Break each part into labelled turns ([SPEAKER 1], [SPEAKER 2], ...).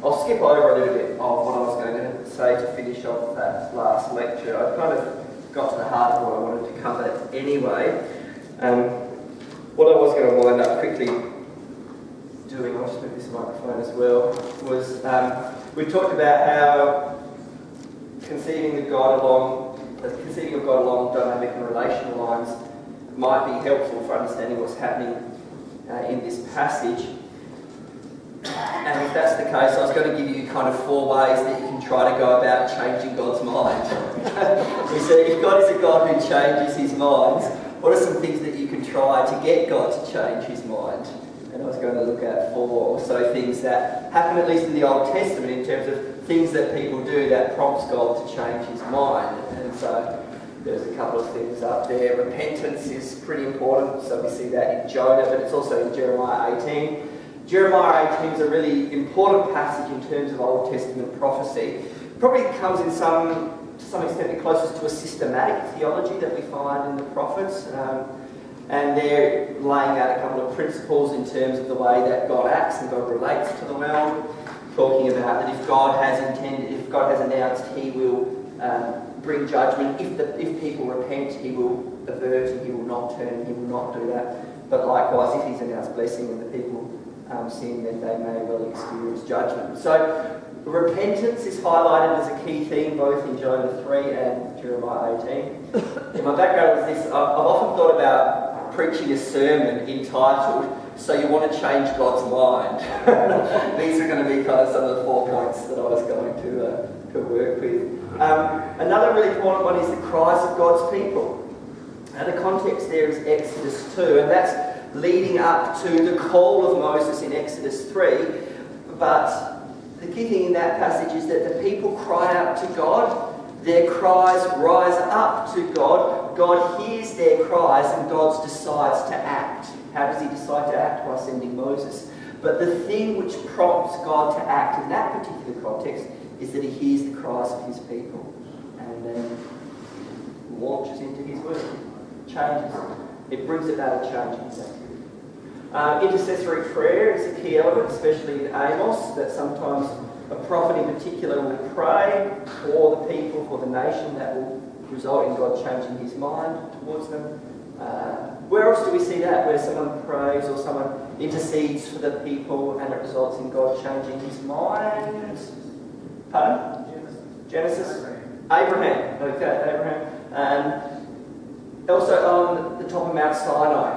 [SPEAKER 1] I'll skip over a little bit of what I was going to say to finish off that last lecture. I kind of got to the heart of what I wanted to cover anyway. What I was going to wind up quickly doing, I'll just move this microphone as well, was we talked about how conceiving of God along dynamic and relational lines might be helpful for understanding what's happening in this passage. And if that's the case, I was going to give you kind of 4 ways that you can try to go about changing God's mind. We said if God is a God who changes his mind, what are some things that you can try to get God to change his mind? And I was going to look at 4 or so things that happen, at least in the Old Testament, in terms of things that people do that prompts God to change his mind. And so there's a couple of things up there. Repentance is pretty important, so we see that in Jonah, but it's also in Jeremiah 18. Jeremiah 18 is a really important passage in terms of Old Testament prophecy. Probably comes in to some extent the closest to a systematic theology that we find in the prophets. And they're laying out a couple of principles in terms of the way that God acts and God relates to the world, talking about that if God has announced he will bring judgment, if people repent, he will avert and he will not turn, he will not do that. But likewise, if he's announced blessing and the people sin, then they may well experience judgment. So repentance is highlighted as a key theme both in Jonah 3 and Jeremiah 18. And my background was this: I've often thought about preaching a sermon entitled "So You Want to Change God's Mind." These are going to be kind of some of the 4 points that I was going to work with. Another really important one is the cries of God's people. And the context there is Exodus 2, and that's leading up to the call of Moses in Exodus 3. But the key thing in that passage is that the people cry out to God. Their cries rise up to God. God hears their cries and God decides to act. How does he decide to act? By sending Moses. But the thing which prompts God to act in that particular context is that he hears the cries of his people and then launches into his work. Changes. It brings about a change in his activity. Intercessory prayer is a key element, especially in Amos, that sometimes a prophet in particular will pray for the people, for the nation, that will result in God changing his mind towards them. Where else do we see that? Where someone prays or someone intercedes for the people and it results in God changing his mind? Pardon? Genesis? Abraham. Okay, Abraham. Also on the top of Mount Sinai,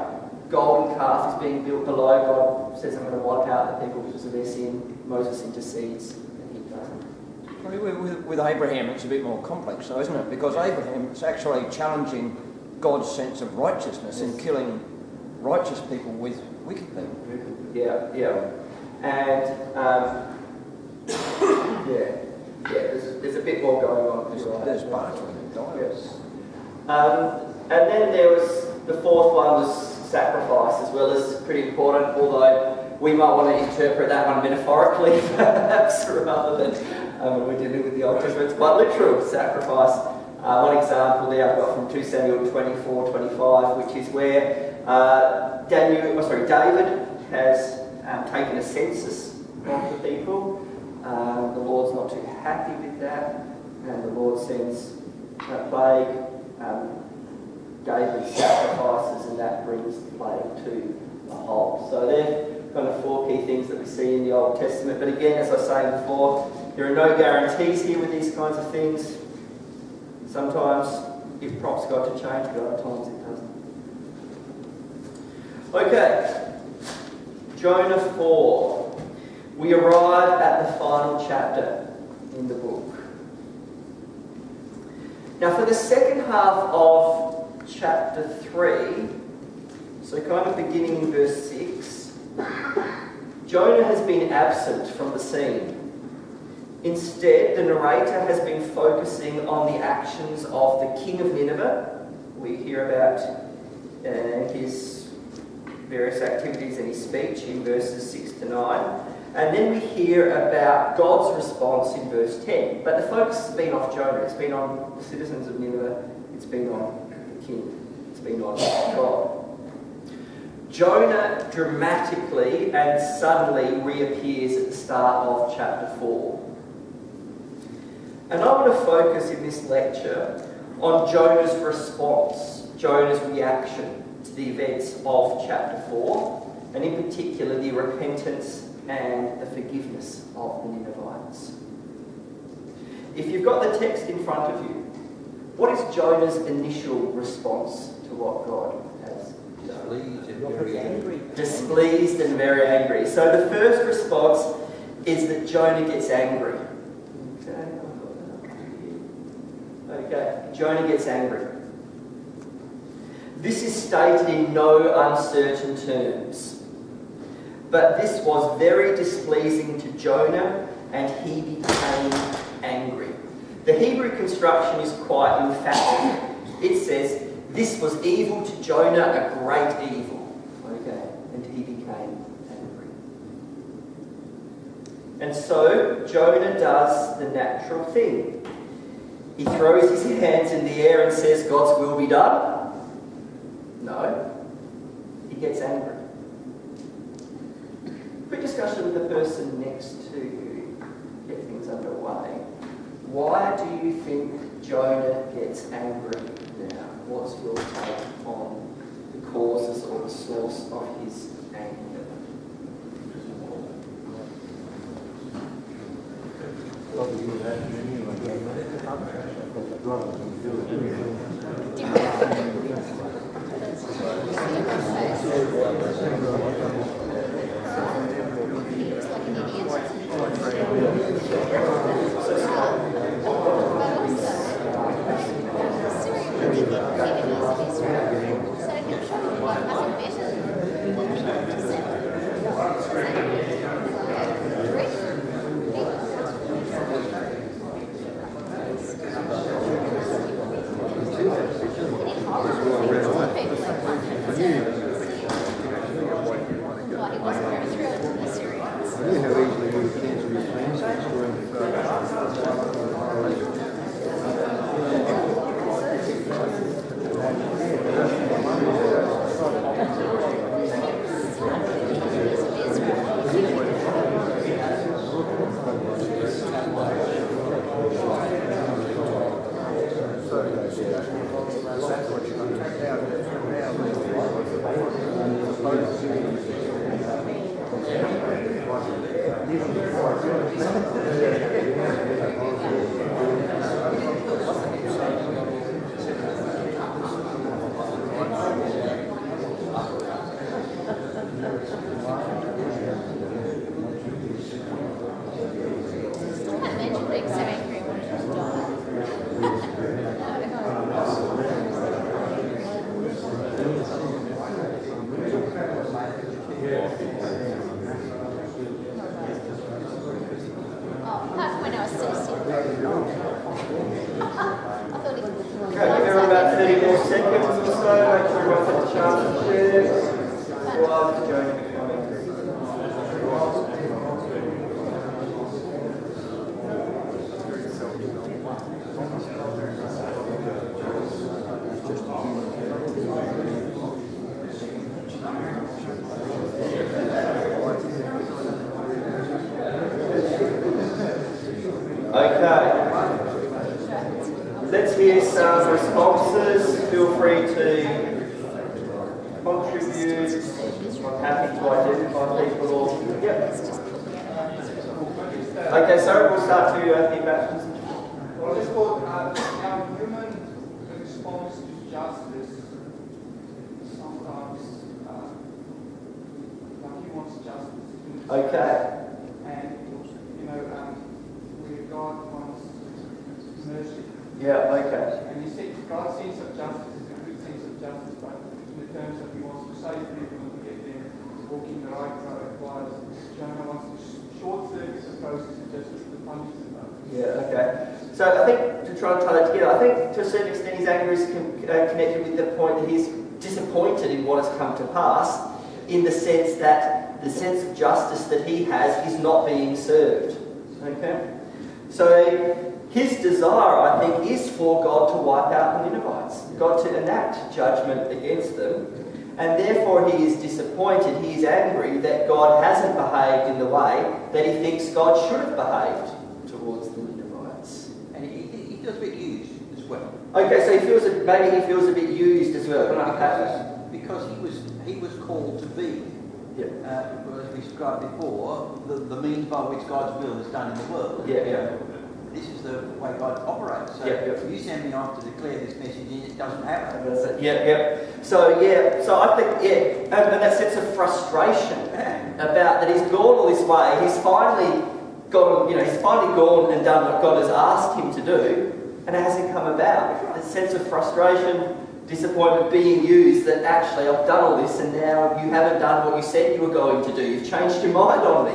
[SPEAKER 1] golden calf is being built below. God says, I'm going to wipe out the people because of their sin. Moses intercedes and he doesn't.
[SPEAKER 2] With Abraham, it's a bit more complex, though, isn't it? Because Abraham is actually challenging God's sense of righteousness in killing righteous people with wicked people.
[SPEAKER 1] Yeah. And, there's a bit more going on.
[SPEAKER 2] There's bartering and diets.
[SPEAKER 1] And then there was, the 4th one was sacrifice, as well as pretty important, although we might want to interpret that one metaphorically, perhaps, rather than when we're dealing with the Old Testament. It's quite literal, sacrifice. One example there I've got from 2 Samuel 24:25, which is where David has taken a census of the people. The Lord's not too happy with that, and the Lord sends a plague. David sacrifices, and that brings the plague to the whole. So they're kind of 4 key things that we see in the Old Testament. But again, as I was saying before, there are no guarantees here with these kinds of things. Sometimes it prompts God to change, but other times it doesn't. Okay, Jonah 4. We arrive at the final chapter in the book. Now for the second half of chapter 3, so kind of beginning in verse 6, Jonah has been absent from the scene. Instead, the narrator has been focusing on the actions of the king of Nineveh. We hear about his various activities and his speech in verses 6 to 9. And then we hear about God's response in verse 10. But the focus has been off Jonah. It's been on the citizens of Nineveh. It's been on the king. It's been on God. Jonah dramatically and suddenly reappears at the start of chapter 4. And I want to focus in this lecture on Jonah's response, Jonah's reaction to the events of chapter 4, and in particular the repentance and the forgiveness of the Ninevites. If you've got the text in front of you, what is Jonah's initial response to what God has done? Displeased and very angry. So the first response is that Jonah gets angry. Okay, Jonah gets angry. This is stated in no uncertain terms. But this was very displeasing to Jonah, and he became angry. The Hebrew construction is quite emphatic. It says, this was evil to Jonah, a great evil. Okay, and he became angry. And so Jonah does the natural thing. He throws his hands in the air and says, God's will be done. No, he gets angry. Quick discussion with the person next to you to get things underway. Why do you think Jonah gets angry now? What's your take on the causes or the source of his anger? Let's hear some responses. Feel free to contribute. I'm happy to identify people or... Yep. Okay, so we'll start to feedback.
[SPEAKER 3] Well, it's called our human response to justice. Sometimes, like he wants justice.
[SPEAKER 1] Okay.
[SPEAKER 3] And, where God wants mercy.
[SPEAKER 1] Yeah, okay.
[SPEAKER 3] And you see, God's sense of justice is a good sense of justice, but in the terms of he wants to save people and get them walking the right road, while Jonah wants to short circuit the process and just the punish them.
[SPEAKER 1] Yeah, okay. So I think, to try and tie that together, I think to a certain extent his anger is connected with the point that he's disappointed in what has come to pass, in the sense that the sense of justice that he has is not being served. Okay? So his desire, I think, is for God to wipe out the Ninevites, God to enact judgment against them. and therefore he is disappointed, he is angry that God hasn't behaved in the way that he thinks God should have behaved towards the Ninevites.
[SPEAKER 4] And he feels a bit used as well.
[SPEAKER 1] Okay, so maybe he feels a bit used as well.
[SPEAKER 4] Because he was called to be, as we described before, the means by which God's will is done in the world. This is the way God operates. So if you send me off to declare this message and it doesn't happen.
[SPEAKER 1] So I think, and that sense of frustration about that he's gone all this way, he's finally gone and done what God has asked him to do, and it hasn't come about. The sense of frustration, disappointment, being used, that actually I've done all this and now you haven't done what you said you were going to do. You've changed your mind on me.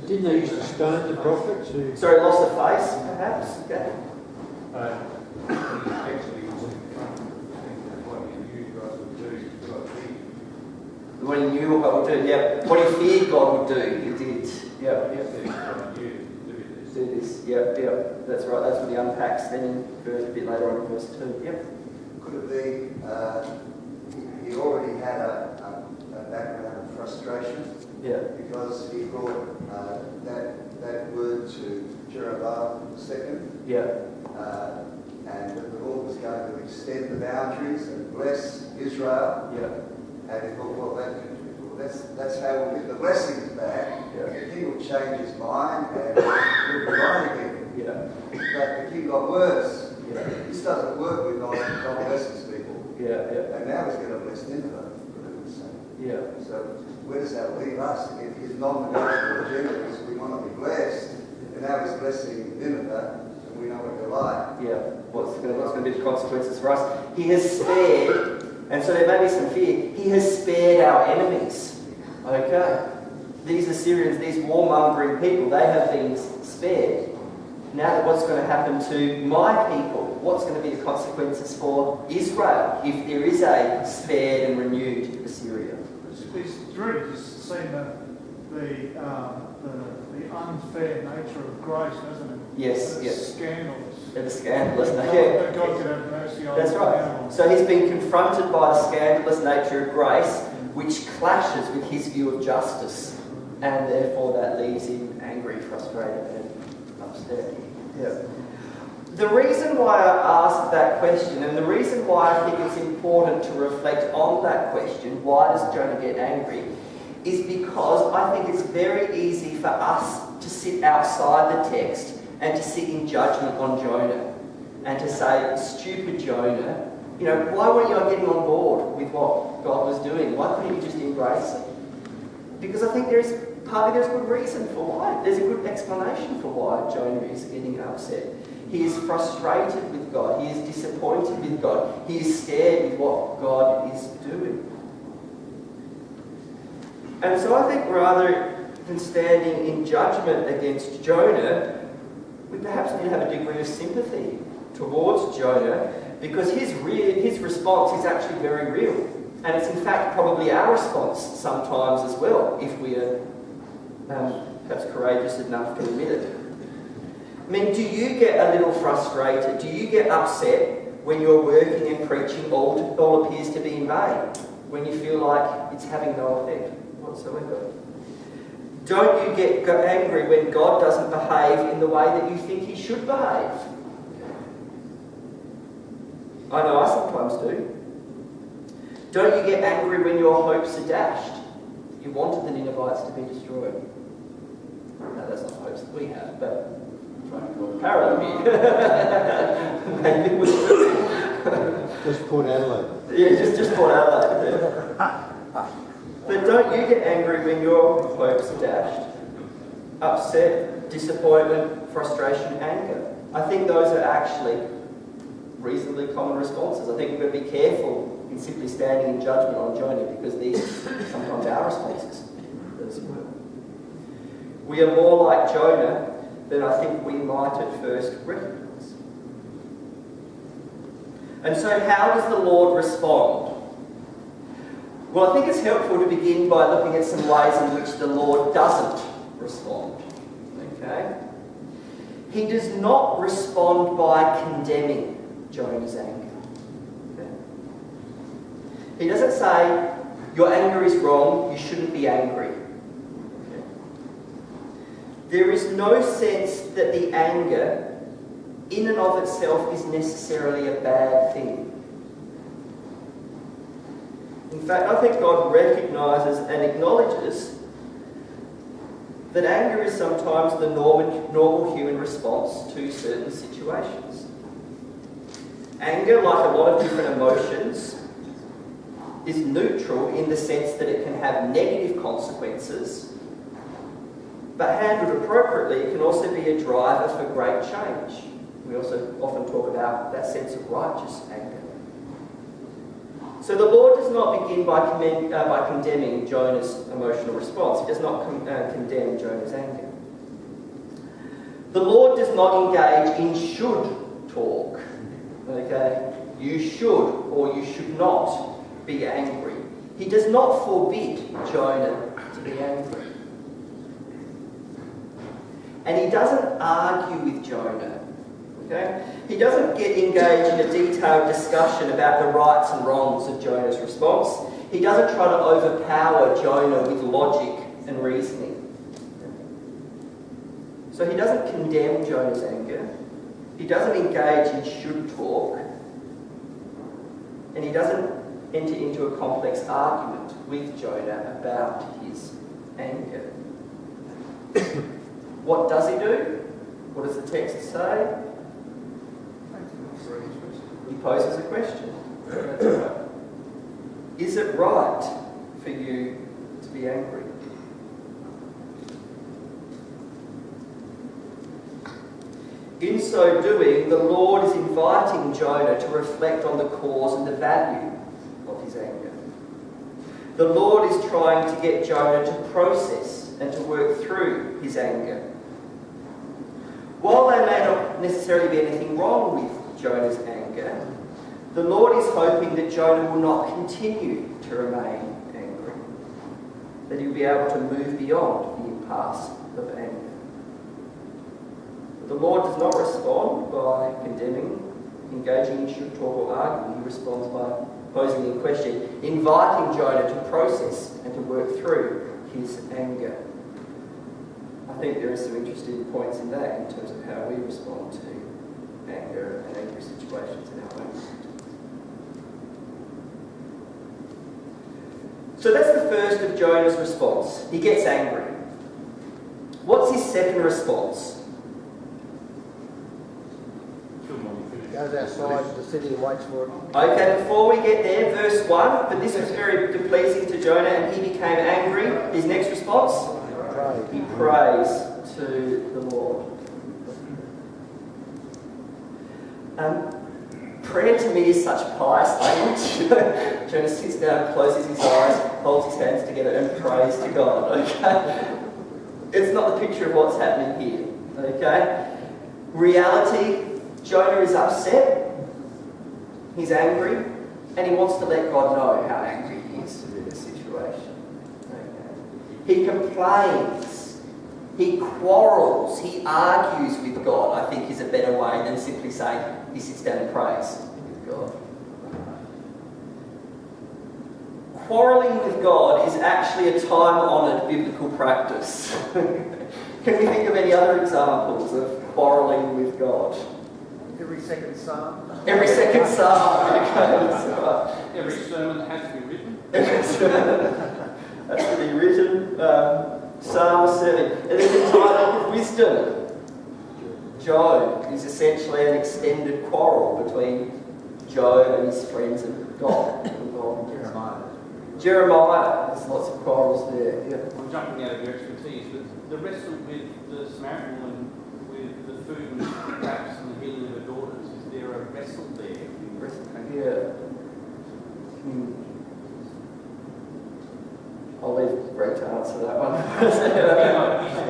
[SPEAKER 5] Didn't they used to stone the prophets?
[SPEAKER 1] Sorry, loss of face, perhaps? Okay.
[SPEAKER 6] Actually, what he knew God would do, God did.
[SPEAKER 1] What he knew God would do, What he feared God would do, he did. Do this, That's right, that's what he unpacks then a bit later on in verse 2.
[SPEAKER 7] Could it be he already had a background of frustration? Because he brought that word to Jeroboam II. And that the Lord was going to extend the boundaries and bless Israel. And he thought, well, that's how we'll get the blessings back. The king will change his mind and we'll be right again. But the king got worse. This doesn't work with God blesses people. And now he's going to bless Nineveh. So where does that leave us? If his non-negotiable agenda is we want to be blessed, and now he's blessing Nineveh, and we know what they're like.
[SPEAKER 1] What's going to be the consequences for us? He has spared, and so there may be some fear, he has spared our enemies. Okay? These Assyrians, these warmongering people, they have been spared. Now what's going to happen to my people? What's going to be the consequences for Israel if there is a spared and renewed Assyria?
[SPEAKER 8] It's really just seen the unfair nature of grace, hasn't it?
[SPEAKER 1] Yes.
[SPEAKER 8] It's scandalous.
[SPEAKER 1] It's scandalous.
[SPEAKER 8] That God could have mercy on.
[SPEAKER 1] That's right. So he's been confronted by the scandalous nature of grace, which clashes with his view of justice, and therefore that leaves him angry, frustrated, and upset. The reason why I asked that question, and the reason why I think it's important to reflect on that question, why does Jonah get angry, is because I think it's very easy for us to sit outside the text and to sit in judgment on Jonah and to say, stupid Jonah, why weren't you getting on board with what God was doing? Why couldn't you just embrace it? Because I think there's good reason for why. There's a good explanation for why Jonah is getting upset. He is frustrated with God. He is disappointed with God. He is scared with what God is doing. And so I think rather than standing in judgment against Jonah, we perhaps need to have a degree of sympathy towards Jonah, because his response is actually very real. And it's in fact probably our response sometimes as well, if we are perhaps courageous enough to admit it. I mean, do you get a little frustrated? Do you get upset when you're working and preaching all appears to be in vain? When you feel like it's having no effect whatsoever? Don't you get angry when God doesn't behave in the way that you think he should behave? I know I sometimes do. Don't you get angry when your hopes are dashed? You wanted the Ninevites to be destroyed. No, that's not hopes that we have, but I'm trying to draw a parallel here. Maybe we
[SPEAKER 5] Just Port Adelaide.
[SPEAKER 1] Yeah, just Port Adelaide. But don't you get angry when your hopes are dashed? Upset, disappointment, frustration, anger. I think those are actually reasonably common responses. I think we've got to be careful in simply standing in judgment on Jonah, because these are sometimes our responses as well. We are more like Jonah than I think we might at first recognise. And so how does the Lord respond? Well, I think it's helpful to begin by looking at some ways in which the Lord doesn't respond. Okay? He does not respond by condemning Jonah's anger. Okay? He doesn't say, your anger is wrong, you shouldn't be angry. Okay. There is no sense that the anger, in and of itself, is necessarily a bad thing. In fact, I think God recognises and acknowledges that anger is sometimes the normal human response to certain situations. Anger, like a lot of different emotions, is neutral in the sense that it can have negative consequences, but handled appropriately, it can also be a driver for great change. We also often talk about that sense of righteous anger. So the Lord does not begin by condemning Jonah's emotional response. He does not condemn Jonah's anger. The Lord does not engage in should talk. Okay? You should or you should not be angry. He does not forbid Jonah to be angry. And he doesn't argue with Jonah. Okay? He doesn't get engaged in a detailed discussion about the rights and wrongs of Jonah's response. He doesn't try to overpower Jonah with logic and reasoning. So he doesn't condemn Jonah's anger. He doesn't engage in should talk. And he doesn't enter into a complex argument with Jonah about his anger. What does he do? What does the text say? He poses a question. That's right. Is it right for you to be angry? In so doing, the Lord is inviting Jonah to reflect on the cause and the value of his anger. The Lord is trying to get Jonah to process and to work through his anger. While there may not necessarily be anything wrong with Jonah's anger, the Lord is hoping that Jonah will not continue to remain angry, that he'll be able to move beyond the impasse of anger. But the Lord does not respond by condemning, engaging in should talk or arguing. He responds by posing a question, inviting Jonah to process and to work through his anger. I think there are some interesting points in that in terms of how we respond to anger and angry situations in our lives. So that's the first of Jonah's response. He gets angry. What's his second response?
[SPEAKER 2] Goes outside the city and waits for it.
[SPEAKER 1] Okay, before we get there, verse 1, but this was very displeasing to Jonah and he became angry. His next response? He prays to the Lord. Prayer to me is such pious language. Jonah sits down, closes his eyes, holds his hands together and prays to God. Okay? It's not the picture of what's happening here. Okay? Reality, Jonah is upset, he's angry, and he wants to let God know how angry he is with the situation. Okay. He complains, he quarrels, he argues with God, I think is a better way than simply saying he sits down and prays with God. Quarrelling with God is actually a time-honoured biblical practice. Can we think of any other examples of quarrelling with God?
[SPEAKER 2] Every second psalm.
[SPEAKER 1] Every second psalm. Okay.
[SPEAKER 6] Every sermon has to be written.
[SPEAKER 1] Every sermon has to be written. Psalm 7. It is entitled Wisdom. Job is essentially an extended quarrel between Job and his friends and God. Jeremiah. There's lots of quarrels there. Yeah.
[SPEAKER 6] I'm jumping out of your expertise, but the wrestle with the Samaritan woman with the food and perhaps and the healing of her daughters, is there a wrestle there?
[SPEAKER 1] Yeah. I'll leave Greg to answer that one.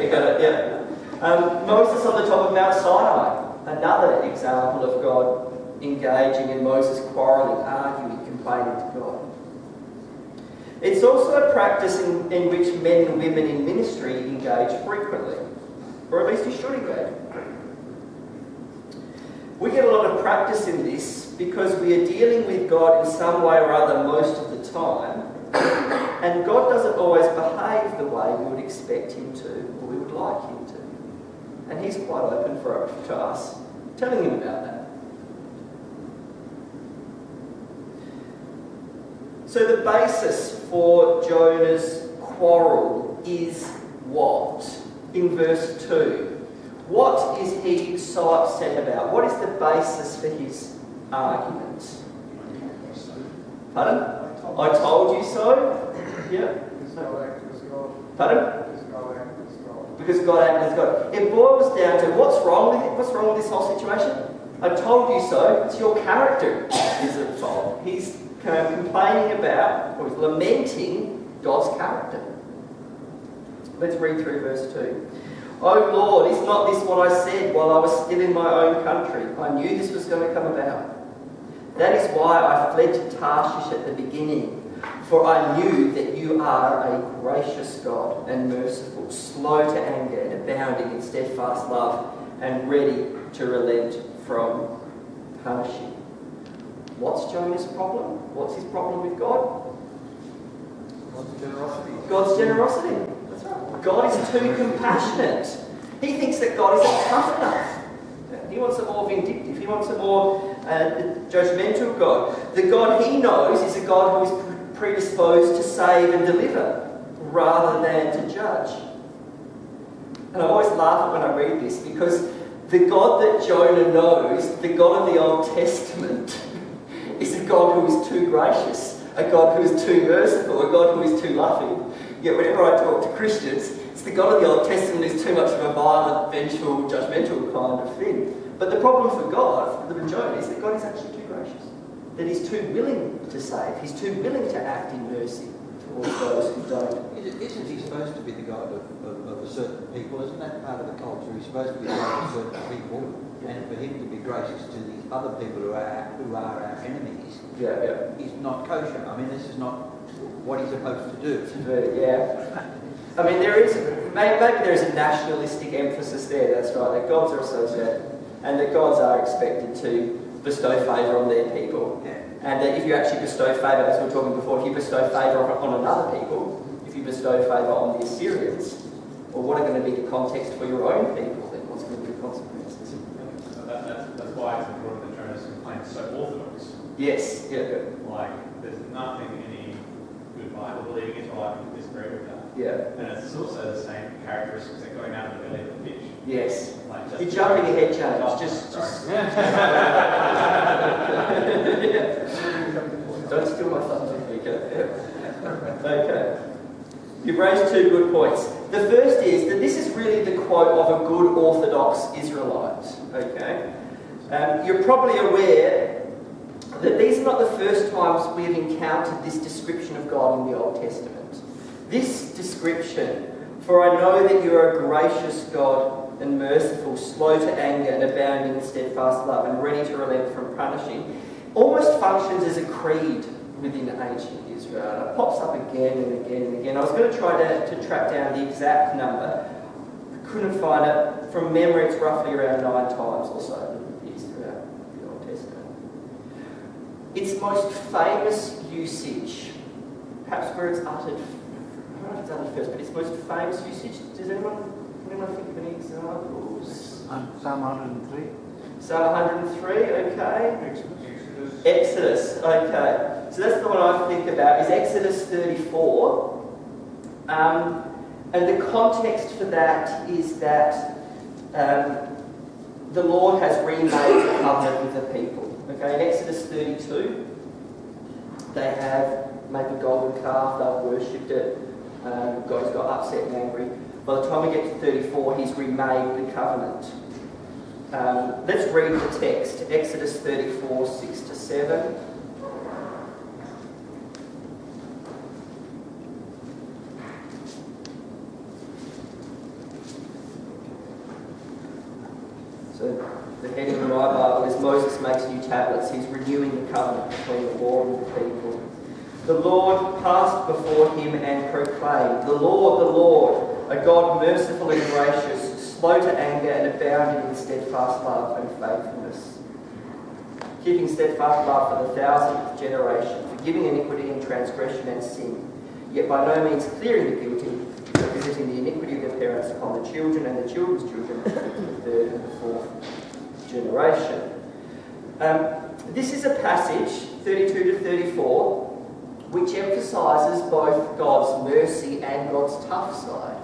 [SPEAKER 1] You got it, yeah. Moses on the top of Mount Sinai, another example of God engaging in Moses quarrelling, arguing, complaining to God. It's also a practice in which men and women in ministry engage frequently, or at least you should engage. We get a lot of practice in this because we are dealing with God in some way or other most of the the time, and God doesn't always behave the way we would expect him to, or we would like him to. And he's quite open to us telling him about that. So the basis for Jonah's quarrel is what? In verse 2. What is he so upset about? What is the basis for his argument? Pardon? I told you so? Yeah. Pardon? Because God acted as God. It boils down to what's wrong with it? What's wrong with this whole situation? I told you so. It's your character is at fault. He's complaining about, or he's lamenting God's character. Let's read through verse 2. "O Lord, is not this what I said while I was still in my own country? I knew this was going to come about. That is why I fled to Tarshish at the beginning, for I knew that you are a gracious God and merciful, slow to anger and abounding in steadfast love, and ready to relent from punishing." What's Jonah's problem? What's his problem with God?
[SPEAKER 4] God's generosity.
[SPEAKER 1] God's generosity. That's right. God is too compassionate. He thinks that God isn't tough enough. He wants a more vindictive. He wants a more judgmental God. The God he knows is a God who is predisposed to save and deliver rather than to judge. And I always laugh when I read this, because the God that Jonah knows, the God of the Old Testament, is a God who is too gracious, a God who is too merciful, a God who is too loving. Yet whenever I talk to Christians, it's the God of the Old Testament is too much of a violent, vengeful, judgmental kind of thing. But the problem for God, for Jonah, is that God is actually too gracious. That he's too willing to save. He's too willing to act in mercy towards those who don't.
[SPEAKER 4] Isn't he supposed to be the God of a certain people? Isn't that part of the culture? He's supposed to be the God of certain people, and for him to be gracious to these other people who are our enemies is not kosher. I mean, this is not what he's supposed to do.
[SPEAKER 1] I mean, maybe there is a nationalistic emphasis there, that's right, that gods are associated, and that gods are expected to bestow favour on their people.
[SPEAKER 4] Yeah.
[SPEAKER 1] And that if you actually bestow favour, as we were talking before, if you bestow favour on another people, if you bestow favour on the Assyrians, well, what are going to be the context for your own people, then what's going to be the consequences?
[SPEAKER 9] So that's why it's important that Jonah's complaint is so orthodox.
[SPEAKER 1] Yes, yeah.
[SPEAKER 9] Like, there's nothing any good Bible-believing Israelite can disagree with that.
[SPEAKER 1] Yeah.
[SPEAKER 9] And it's also the same characteristics that going out of the belly of the fish.
[SPEAKER 1] Yes.
[SPEAKER 9] Like
[SPEAKER 1] You're jumping ahead, James.
[SPEAKER 9] Oh,
[SPEAKER 1] Just
[SPEAKER 9] sorry.
[SPEAKER 1] Don't steal my thunder. Okay. You've raised two good points. The first is that this is really the quote of a good Orthodox Israelite. Okay. You're probably aware that these are not the first times we have encountered this description of God in the Old Testament. This description, "For I know that you are a gracious God and merciful, slow to anger and abounding in steadfast love, and ready to relent from punishing," almost functions as a creed within ancient Israel. And it pops up again and again and again. I was going to try to track down the exact number. I couldn't find it. From memory, it's roughly around 9 times or so it appears throughout the Old Testament. Its most famous usage, perhaps where it's uttered, I don't know if it's uttered first, but its most famous usage, does anyone think of any examples?
[SPEAKER 5] Psalm 103.
[SPEAKER 1] Psalm 103, okay. Exodus, okay. So that's the one I think about, is Exodus 34. And the context for that is that the Lord has remade the covenant with the people. Okay, in Exodus 32, they have made the golden calf, they've worshipped it, God's got upset and angry. By the time we get to 34, he's remade the covenant. Let's read the text, Exodus 34, 6 to 7. So the heading in my Bible is Moses makes new tablets. He's renewing the covenant between the Lord and the people. The Lord passed before him and proclaimed, the Lord, a God merciful and gracious, slow to anger and abounding in steadfast love and faithfulness, keeping steadfast love for the 1000th generation, forgiving iniquity and transgression and sin, yet by no means clearing the guilty, but visiting the iniquity of their parents upon the children and the children's children to the third and the fourth generation. This is a passage, 32 to 34, which emphasises both God's mercy and God's tough side.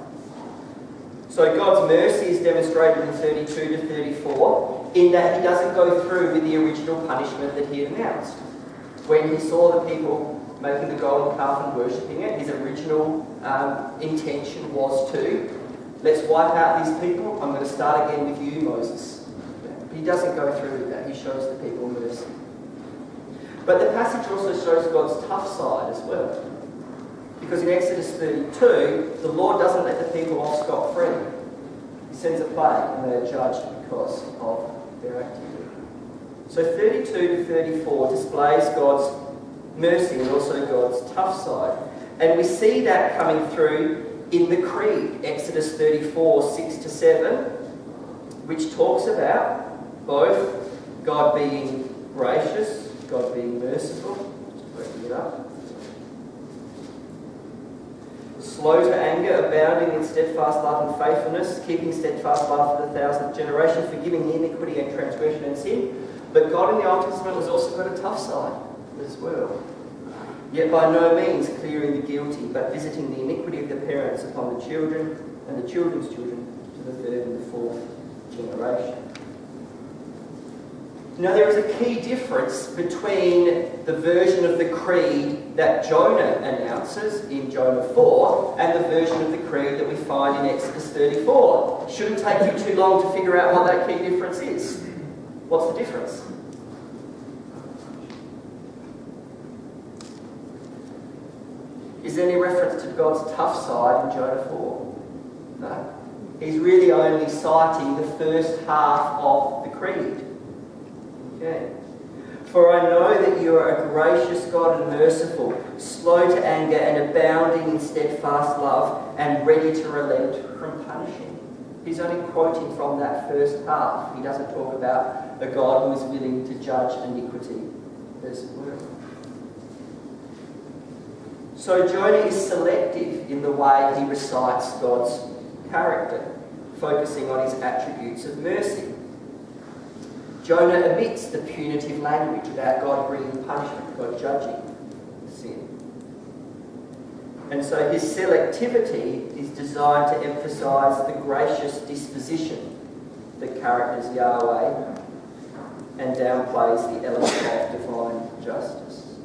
[SPEAKER 1] So God's mercy is demonstrated in 32 to 34 in that he doesn't go through with the original punishment that he announced. When he saw the people making the golden calf and worshipping it, his original intention was to, let's wipe out these people, I'm going to start again with you, Moses. He doesn't go through with that, he shows the people mercy. But the passage also shows God's tough side as well. Because in Exodus 32, the Lord doesn't let the people off scot-free. He sends a plague and they are judged because of their activity. So 32 to 34 displays God's mercy and also God's tough side. And we see that coming through in the Creed, Exodus 34, 6 to 7, which talks about both God being gracious, God being merciful. Just breaking it up. Slow to anger, abounding in steadfast love and faithfulness, keeping steadfast love for the 1,000th generation, forgiving iniquity and transgression and sin. But God in the Old Testament has also got a tough side as well. Yet by no means clearing the guilty, but visiting the iniquity of the parents upon the children and the children's children to the third and the fourth generation. Now there is a key difference between the version of the creed that Jonah announces in Jonah 4 and the version of the creed that we find in Exodus 34. Shouldn't take you too long to figure out what that key difference is. What's the difference? Is there any reference to God's tough side in Jonah 4? No. He's really only citing the first half of the creed. Okay. For I know that you are a gracious God and merciful, slow to anger and abounding in steadfast love, and ready to relent from punishing. He's only quoting from that first half. He doesn't talk about a God who is willing to judge iniquity as well. So Jonah is selective in the way he recites God's character, focusing on his attributes of mercy. Jonah omits the punitive language about God bringing punishment, God judging sin. And so his selectivity is designed to emphasise the gracious disposition that characters Yahweh and downplays the element of divine justice.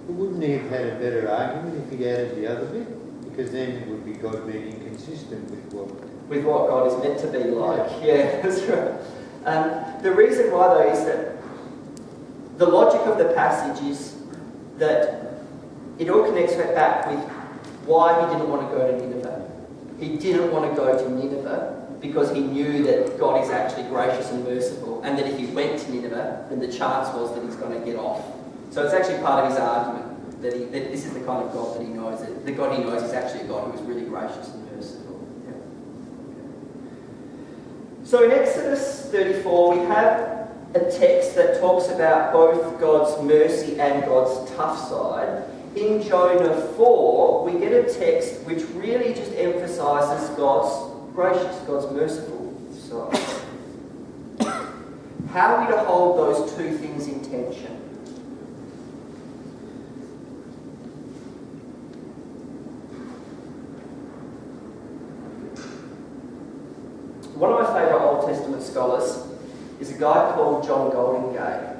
[SPEAKER 10] But wouldn't he have had a better argument if he'd added the other bit? Because then it would be God being inconsistent with what
[SPEAKER 1] God is meant to be like. Yeah, that's right. The reason why, though, is that the logic of the passage is that it all connects back with why he didn't want to go to Nineveh. He didn't want to go to Nineveh because he knew that God is actually gracious and merciful, and that if he went to Nineveh, then the chance was that he's going to get off. So it's actually part of his argument that this is the kind of God that he knows. That the God he knows is actually a God who is really gracious and merciful. So in Exodus 34, we have a text that talks about both God's mercy and God's tough side. In Jonah 4, we get a text which really just emphasises God's gracious, God's merciful side. How are we to hold those two things in tension? One of my favourite Old Testament scholars is a guy called John Goldingay.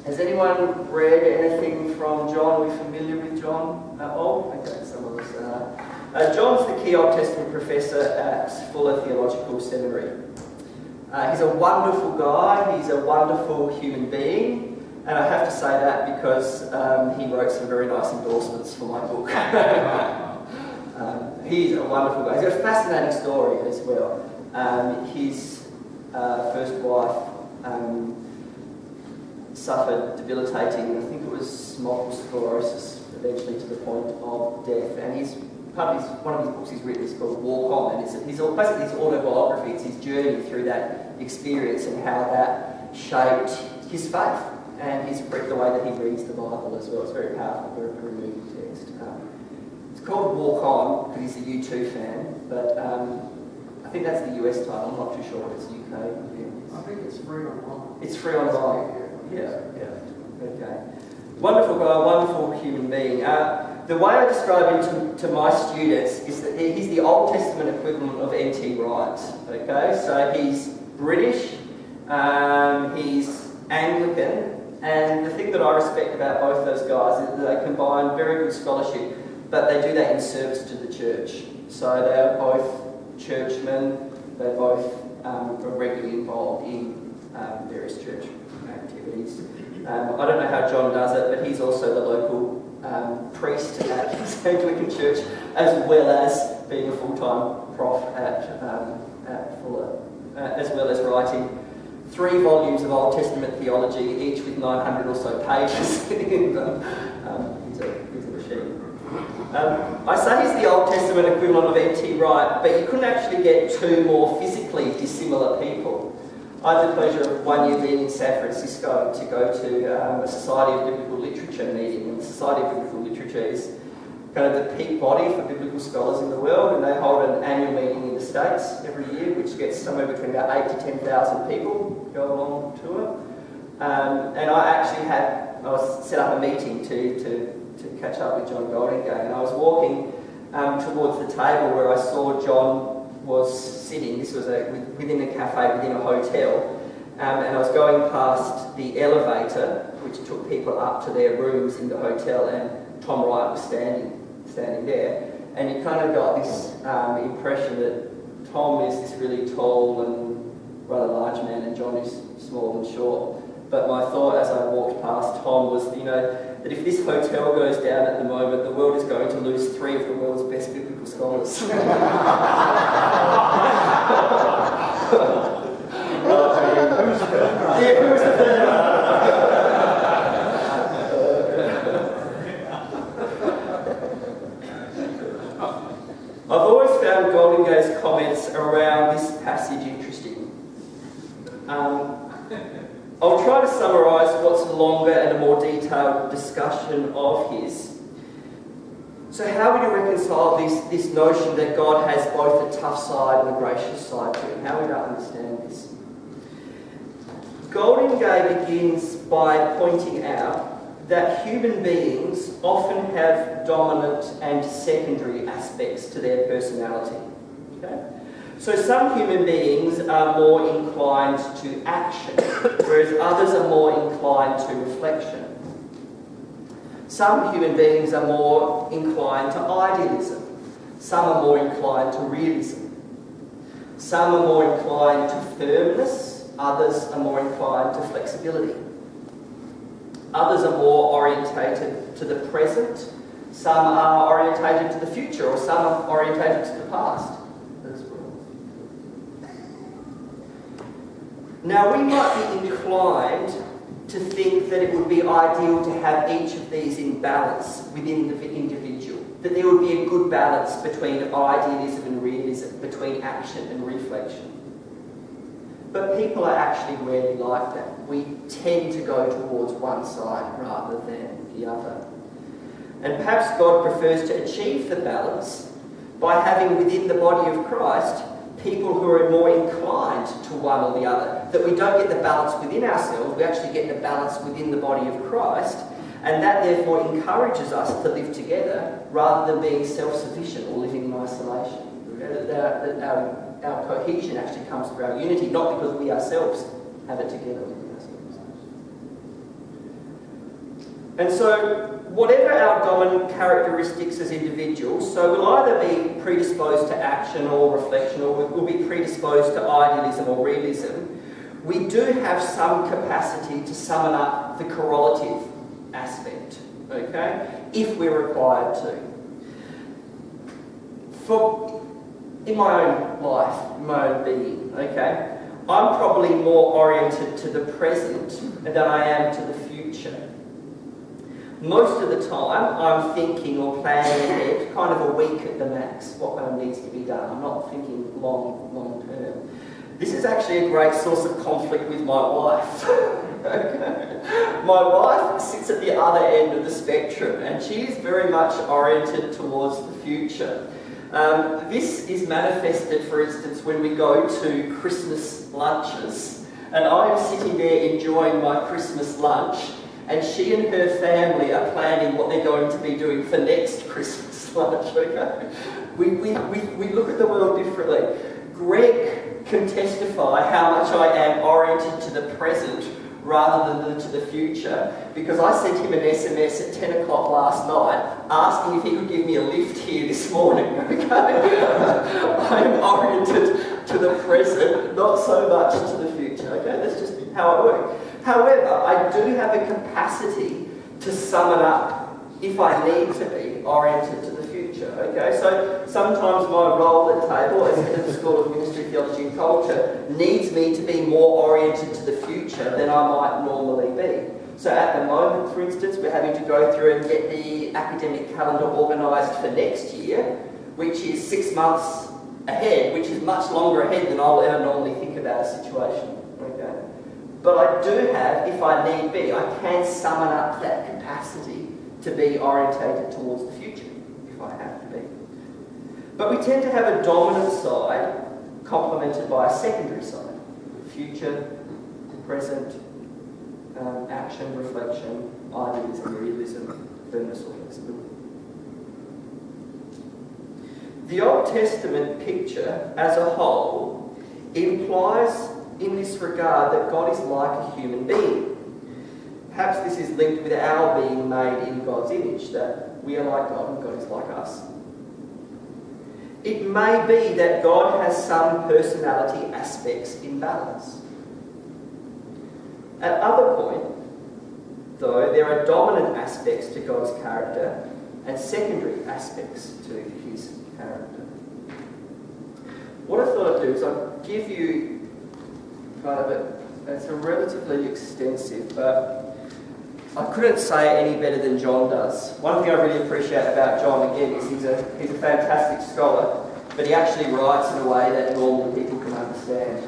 [SPEAKER 1] Has anyone read anything from John? Are we familiar with John at all? Okay, some of us are. John's the key Old Testament professor at Fuller Theological Seminary. He's a wonderful guy, he's a wonderful human being, and I have to say that because he wrote some very nice endorsements for my book. He's a wonderful guy. He's got a fascinating story as well. His first wife suffered debilitating, I think it was multiple sclerosis, eventually to the point of death. And one of his books he's written is called Walk On, and it's basically his autobiography. It's his journey through that experience and how that shaped his faith. and the way that he reads the Bible as well. It's very powerful, very moving text. It's called Walk On, because he's a U2 fan, but I think that's the US title. I'm not too sure what it's UK.
[SPEAKER 5] I think it's free online.
[SPEAKER 1] It's free online. Yeah. Okay. Wonderful guy, wonderful human being. The way I describe him to my students is that he's the Old Testament equivalent of N.T. Wright. Okay, so he's British, he's Anglican, and the thing that I respect about both those guys is that they combine very good scholarship, but they do that in service to the church. So they are both churchmen, they're both regularly involved in various church activities. I don't know how John does it, but he's also the local priest at his Anglican church, as well as being a full-time prof at Fuller, as well as writing 3 volumes of Old Testament theology, each with 900 or so pages in them. He's a machine. I say he's the Old Testament equivalent of N.T. Wright, but you couldn't actually get 2 more physically dissimilar people. I had the pleasure of one year being in San Francisco to go to a Society of Biblical Literature meeting, and the Society of Biblical Literature is kind of the peak body for biblical scholars in the world, and they hold an annual meeting in the States every year, which gets somewhere between about 8,000 to 10,000 people go along to it. And I was set up a meeting to catch up with John Goldingay, and I was walking towards the table where I saw John was sitting. This was within a cafe, within a hotel, and I was going past the elevator, which took people up to their rooms in the hotel, and Tom Wright was standing there, and you kind of got this impression that Tom is this really tall and rather large man, and John is small and short. But my thought as I walked past Tom was, that if this hotel goes down at the moment, the world is going to lose 3 of the world's best biblical scholars. Who's the third? I've always found Goldingay's comments around this passage interesting. I'll try to summarise what's longer and a more detailed discussion of his. So how would you reconcile this notion that God has both a tough side and a gracious side to him? How would you understand this? Goldingay begins by pointing out that human beings often have dominant and secondary aspects to their personality. Okay? So some human beings are more inclined to action, whereas others are more inclined to reflection. Some human beings are more inclined to idealism. Some are more inclined to realism. Some are more inclined to firmness. Others are more inclined to flexibility. Others are more orientated to the present. Some are orientated to the future, or some are orientated to the past. Now, we might be inclined to think that it would be ideal to have each of these in balance within the individual, that there would be a good balance between idealism and realism, between action and reflection. But people are actually rarely like that. We tend to go towards one side rather than the other. And perhaps God prefers to achieve the balance by having within the body of Christ people who are more inclined to one or the other, that we don't get the balance within ourselves, we actually get the balance within the body of Christ, and that therefore encourages us to live together rather than being self-sufficient or living in isolation. That our cohesion actually comes through our unity, not because we ourselves have it together within ourselves. And so, whatever our dominant characteristics as individuals, so we'll either be predisposed to action or reflection, or we'll be predisposed to idealism or realism, we do have some capacity to summon up the correlative aspect, okay, if we're required to. In my own life, in my own being, okay, I'm probably more oriented to the present than I am to the future. Most of the time, I'm thinking or planning ahead, kind of a week at the max, what needs to be done. I'm not thinking long term. This is actually a great source of conflict with my wife. My wife sits at the other end of the spectrum, and she is very much oriented towards the future. This is manifested, for instance, when we go to Christmas lunches, and I am sitting there enjoying my Christmas lunch, and she and her family are planning what they're going to be doing for next Christmas lunch. Okay? We look at the world differently. Greg can testify how much I am oriented to the present rather than to the future, because I sent him an SMS at 10 o'clock last night asking if he could give me a lift here this morning. Okay? I am oriented to the present, not so much to the future. Okay? That's just how I work. However, I do have a capacity to sum it up if I need to be oriented to the future. Okay? So sometimes my role at table as head of the School of Ministry, Theology and Culture needs me to be more oriented to the future than I might normally be. So at the moment, for instance, we're having to go through and get the academic calendar organised for next year, which is 6 months ahead, which is much longer ahead than I'll ever normally think about a situation. Okay? But I do have, if I need be, I can summon up that capacity to be orientated towards the future, if I have to be. But we tend to have a dominant side complemented by a secondary side. Future, present, action, reflection, idealism, realism, firmness or flexibility. The Old Testament picture as a whole implies in this regard that God is like a human being. Perhaps this is linked with our being made in God's image, that we are like God and God is like us. It may be that God has some personality aspects in balance. At other point, though, there are dominant aspects to God's character and secondary aspects to his character. What I thought I'd do is I'd give you kind of it's a relatively extensive, but I couldn't say it any better than John does. One thing I really appreciate about John, again, is he's a fantastic scholar, but he actually writes in a way that normal people can understand.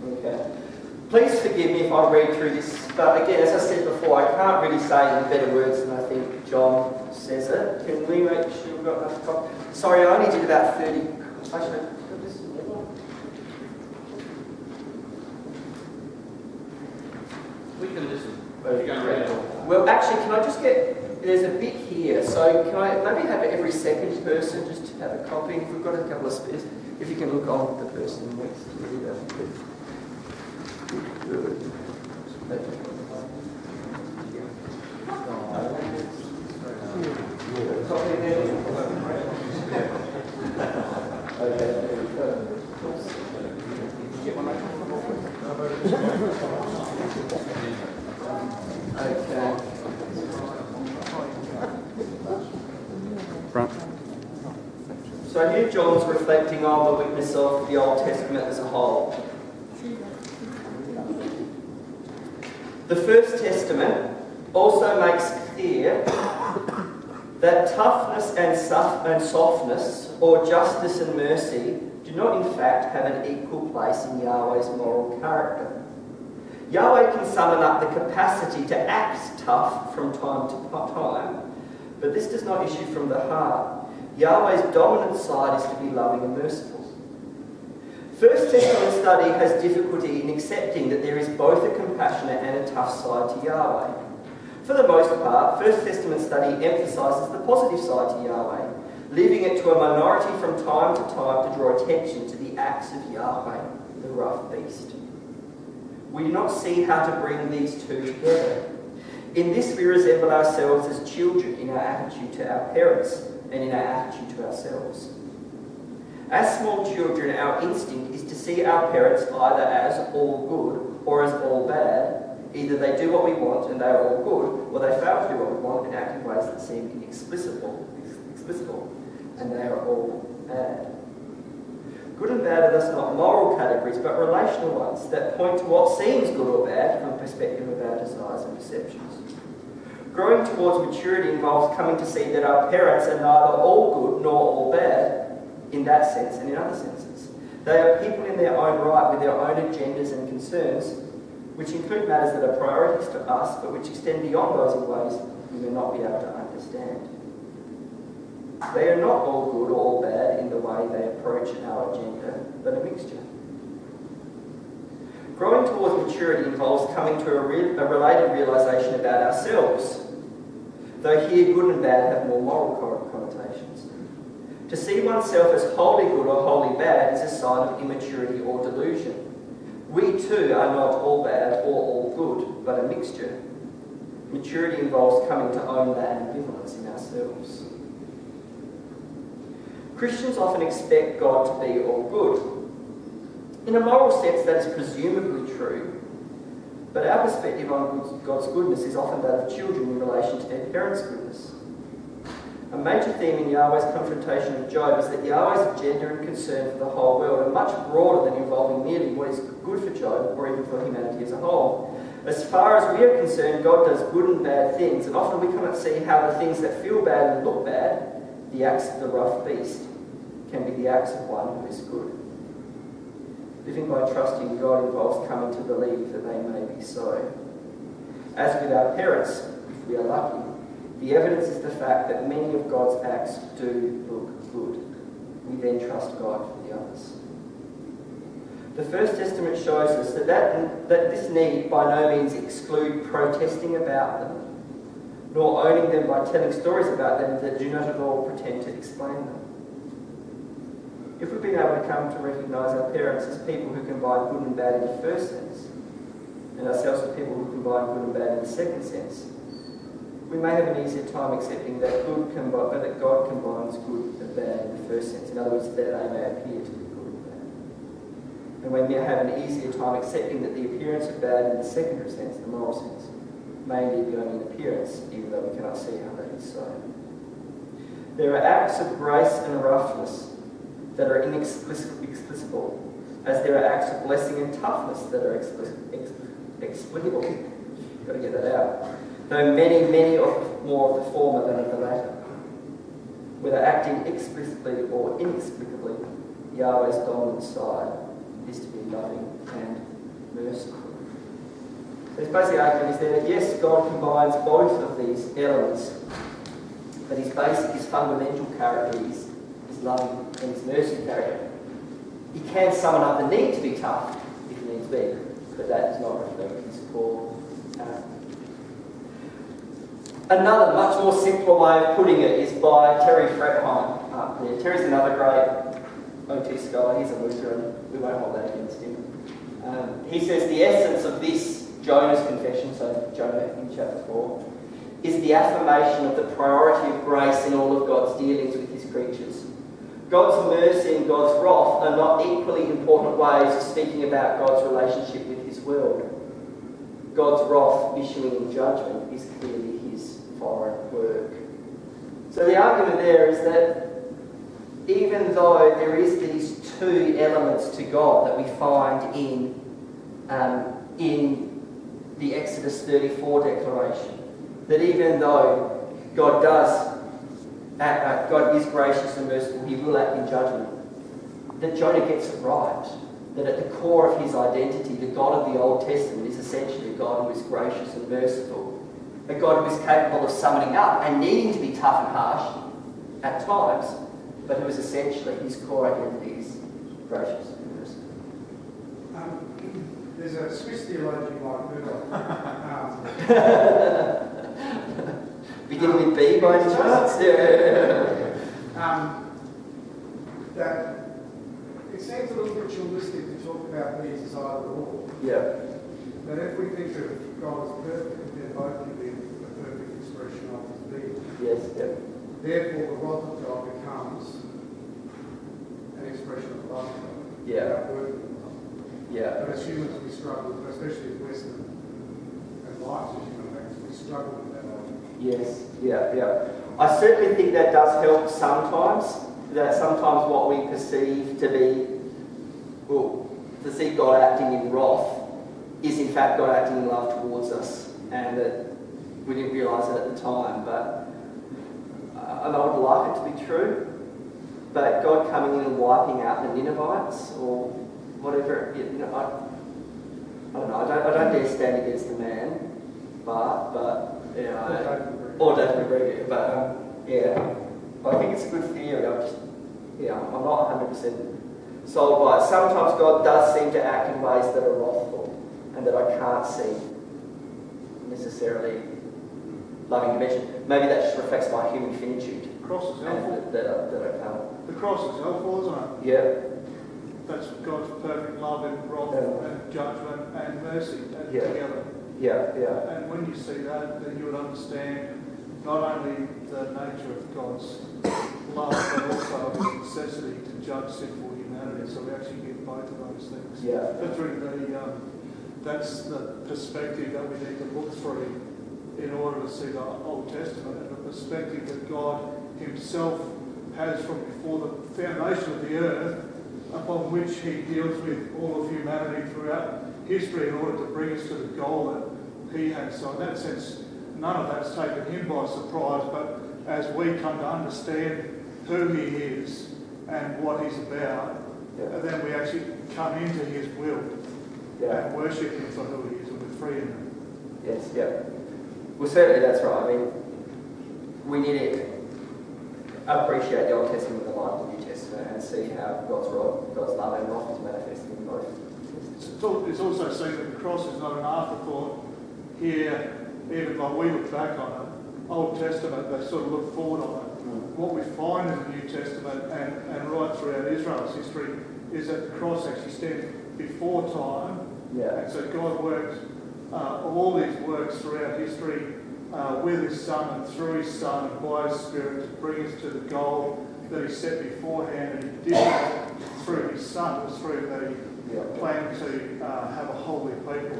[SPEAKER 1] Okay. Please forgive me if I read through this, but again, as I said before, I can't really say it in better words than I think John says it. Can we make sure we've got enough time? Sorry, I only did about 30. Actually,
[SPEAKER 6] we can listen. You're going to read it all.
[SPEAKER 1] Well, actually, can I just get... There's a bit here, so can I maybe have every second person just to have a copy? If we've got a couple of spares, if you can look on the person next to you, that would be good. Copy there. Okay.
[SPEAKER 6] Front.
[SPEAKER 1] So here John's reflecting on the witness of the Old Testament as a whole. The First Testament also makes clear that toughness and softness, or justice and mercy, do not in fact have an equal place in Yahweh's moral character. Yahweh can summon up the capacity to act tough from time to time, but this does not issue from the heart. Yahweh's dominant side is to be loving and merciful. First Testament study has difficulty in accepting that there is both a compassionate and a tough side to Yahweh. For the most part, First Testament study emphasises the positive side to Yahweh, leaving it to a minority from time to time to draw attention to the acts of Yahweh, the rough beast. We do not see how to bring these two together. In this we resemble ourselves as children in our attitude to our parents and in our attitude to ourselves. As small children, our instinct is to see our parents either as all good or as all bad. Either they do what we want and they are all good, or they fail to do what we want and act in ways that seem inexplicable, and they are all bad. Good and bad are thus not moral categories, but relational ones that point to what seems good or bad from the perspective of our desires and perceptions. Growing towards maturity involves coming to see that our parents are neither all good nor all bad, in that sense and in other senses. They are people in their own right with their own agendas and concerns, which include matters that are priorities to us, but which extend beyond those in ways we may not be able to understand. They are not all good or all bad in the way they approach our agenda, but a mixture. Growing towards maturity involves coming to a related realisation about ourselves, though here good and bad have more moral connotations. To see oneself as wholly good or wholly bad is a sign of immaturity or delusion. We too are not all bad or all good, but a mixture. Maturity involves coming to own that ambivalence in ourselves. Christians often expect God to be all good. In a moral sense, that is presumably true, but our perspective on God's goodness is often that of children in relation to their parents' goodness. A major theme in Yahweh's confrontation of Job is that Yahweh's agenda and concern for the whole world are much broader than involving merely what is good for Job or even for humanity as a whole. As far as we are concerned, God does good and bad things, and often we cannot see how the things that feel bad and look bad, the acts of the rough beast, can be the acts of one who is good. Living by trusting God involves coming to believe that they may be so. As with our parents, if we are lucky, the evidence is the fact that many of God's acts do look good. We then trust God for the others. The First Testament shows us that this need by no means exclude protesting about them, nor owning them by telling stories about them that do not at all pretend to explain them. If we've been able to come to recognise our parents as people who combine good and bad in the first sense, and ourselves as people who combine good and bad in the second sense, we may have an easier time accepting that God combines good and bad in the first sense. In other words, that they may appear to be good and bad. And we may have an easier time accepting that the appearance of bad in the secondary sense, the moral sense, may indeed be only an appearance, even though we cannot see how that is so. There are acts of grace and roughness that are inexplicable, as there are acts of blessing and toughness that are explicable. You've got to get that out. Though many more of the former than of the latter. Whether acting explicitly or inexplicably, Yahweh's dominant side is to be loving and merciful. So his basic argument is there that yes, God combines both of these elements, but his fundamental character is loving and his mercy character. He can summon up the need to be tough if needs be, but that does not reflect his core character. Another much more simpler way of putting it is by Terry Fretheim up there. Terry's another great OT scholar. He's a Lutheran. We won't hold that against him. He says the essence of this Jonah's confession, so Jonah in chapter 4, is the affirmation of the priority of grace in all of God's dealings with his creatures. God's mercy and God's wrath are not equally important ways of speaking about God's relationship with his world. God's wrath issuing in judgment is clearly his foreign work. So the argument there is that even though there is these two elements to God that we find in the Exodus 34 declaration, that even though God is gracious and merciful, he will act in judgment, that Jonah gets it right, that at the core of his identity, the God of the Old Testament is essentially a God who is gracious and merciful, a God who is capable of summoning up and needing to be tough and harsh at times, but who is essentially, his core identity is gracious and merciful.
[SPEAKER 8] There's a Swiss theologian like
[SPEAKER 1] Beginning with B by any chance?
[SPEAKER 8] That it seems a little ritualistic to talk about these as either or.
[SPEAKER 1] Yeah.
[SPEAKER 8] That if we think of God as perfect, then both can be a perfect expression of his being.
[SPEAKER 1] Yes, yeah.
[SPEAKER 8] Therefore, the wrath of God becomes an expression of the love of God.
[SPEAKER 1] Yeah. Yeah.
[SPEAKER 8] But as humans, we struggle, especially as Western and lives as human beings, we struggle with that argument.
[SPEAKER 1] Yes, yeah. I certainly think that does help sometimes, that sometimes what we perceive to be, to see God acting in wrath is in fact God acting in love towards us, and that we didn't realise it at the time, but and I would like it to be true. but God coming in and wiping out the Ninevites or whatever, I don't know. I don't dare stand against the man, but or David McGregor, but I think it's a good theory. I'm not 100% sold by it. Sometimes God does seem to act in ways that are wrathful and that I can't see necessarily loving dimension. Maybe that just reflects my human finitude.
[SPEAKER 3] The cross is helpful.
[SPEAKER 1] That I can't.
[SPEAKER 3] The cross is helpful, isn't it?
[SPEAKER 1] Yeah.
[SPEAKER 3] That's God's perfect love and wrath and judgment and mercy together.
[SPEAKER 1] Yeah.
[SPEAKER 3] And when you see that, then you would understand not only the nature of God's love, but also His necessity to judge sinful humanity. So we actually get both of those things.
[SPEAKER 1] Yeah.
[SPEAKER 3] That's the perspective that we need to look through in order to see the Old Testament, and the perspective that God Himself has from before the foundation of the earth, upon which He deals with all of humanity throughout history in order to bring us to the goal that He has. So in that sense, none of that's taken Him by surprise, but as we come to understand who He is and what He's about, then we actually come into His will and worship Him for who He is, and we're free in Him.
[SPEAKER 1] Yes, yeah. Well, certainly that's right. I mean, we need to appreciate the Old Testament and the light of the New Testament and see how God's love and wrath is manifested in both.
[SPEAKER 3] It's also seen that the cross is not an afterthought here, even like we look back on it. Old Testament, they sort of look forward on it. What we find in the New Testament and right throughout Israel's history is that the cross actually stands before time.
[SPEAKER 1] Yeah.
[SPEAKER 3] And so God worked all these works throughout history with His Son and through His Son and by His Spirit to bring us to the goal that He set beforehand, and He did that through His Son. It was through the plan to have a holy people.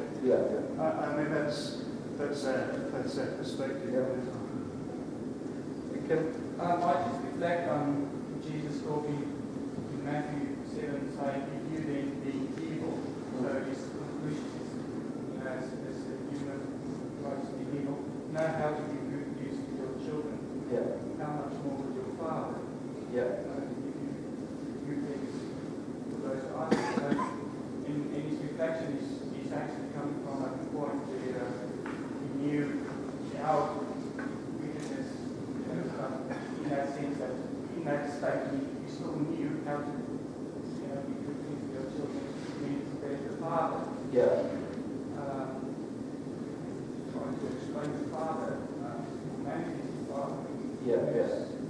[SPEAKER 3] I mean, that's our perspective. I just reflect on Jesus talking in Matthew 7, saying, "If you then be evil," so His conclusion is, as a human likes to be evil, know how to give good news to your children. How much more would your Father give you good things for those who ask you? So in his reflection, he's actually coming from a point where he knew our wickedness, in that sense that in that state he still knew how to be good things for your children, meaning to be the Father. Trying to explain the Father, humanity is the Father.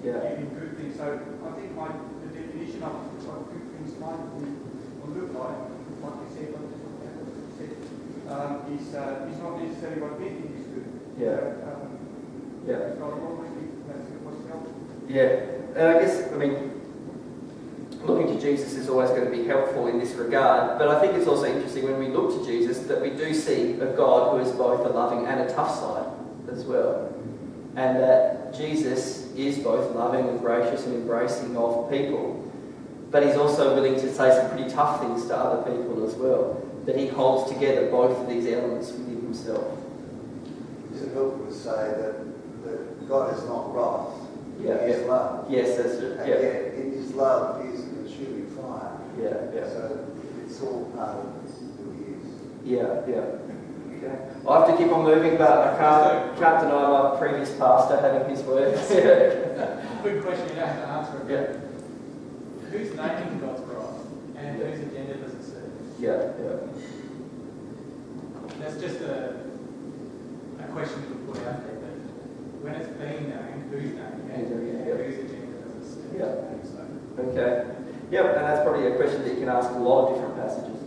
[SPEAKER 3] Giving good things. So I think the definition of what good things might be or look like you said, is not necessarily what we think is good. God always thinks that's what's helpful.
[SPEAKER 1] And I guess, looking to Jesus is always going to be helpful in this regard, but I think it's also interesting when we look to Jesus that we do see a God who is both a loving and a tough side as well. And that Jesus is both loving and gracious and embracing of people, but He's also willing to say some pretty tough things to other people as well. That He holds together both of these elements within Himself.
[SPEAKER 7] Is it helpful to say that God is not wrath? He is love.
[SPEAKER 1] Yes, that's it.
[SPEAKER 7] And yet in His love He is a consuming fire. So it's all part of who He is.
[SPEAKER 1] Okay. I have to keep on moving, but I can't deny my previous pastor having his words.
[SPEAKER 11] Good question you don't have to answer. Who's naming God's wrath and whose agenda does it serve? That's just a question to put out there. But when it's being named, who's naming it and whose agenda does it serve?
[SPEAKER 1] Okay. And that's probably a question that you can ask in a lot of different passages.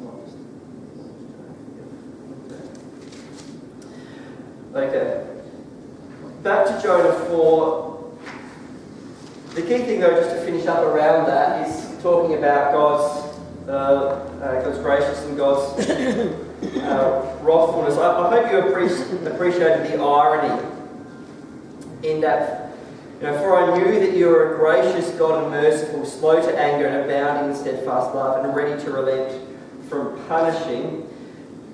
[SPEAKER 1] Okay. Back to Jonah 4. The key thing, though, just to finish up around that, is talking about God's gracious and God's wrathfulness. I hope you appreciated the irony in that, for I knew that you are a gracious God and merciful, slow to anger and abounding in steadfast love, and ready to relent from punishing.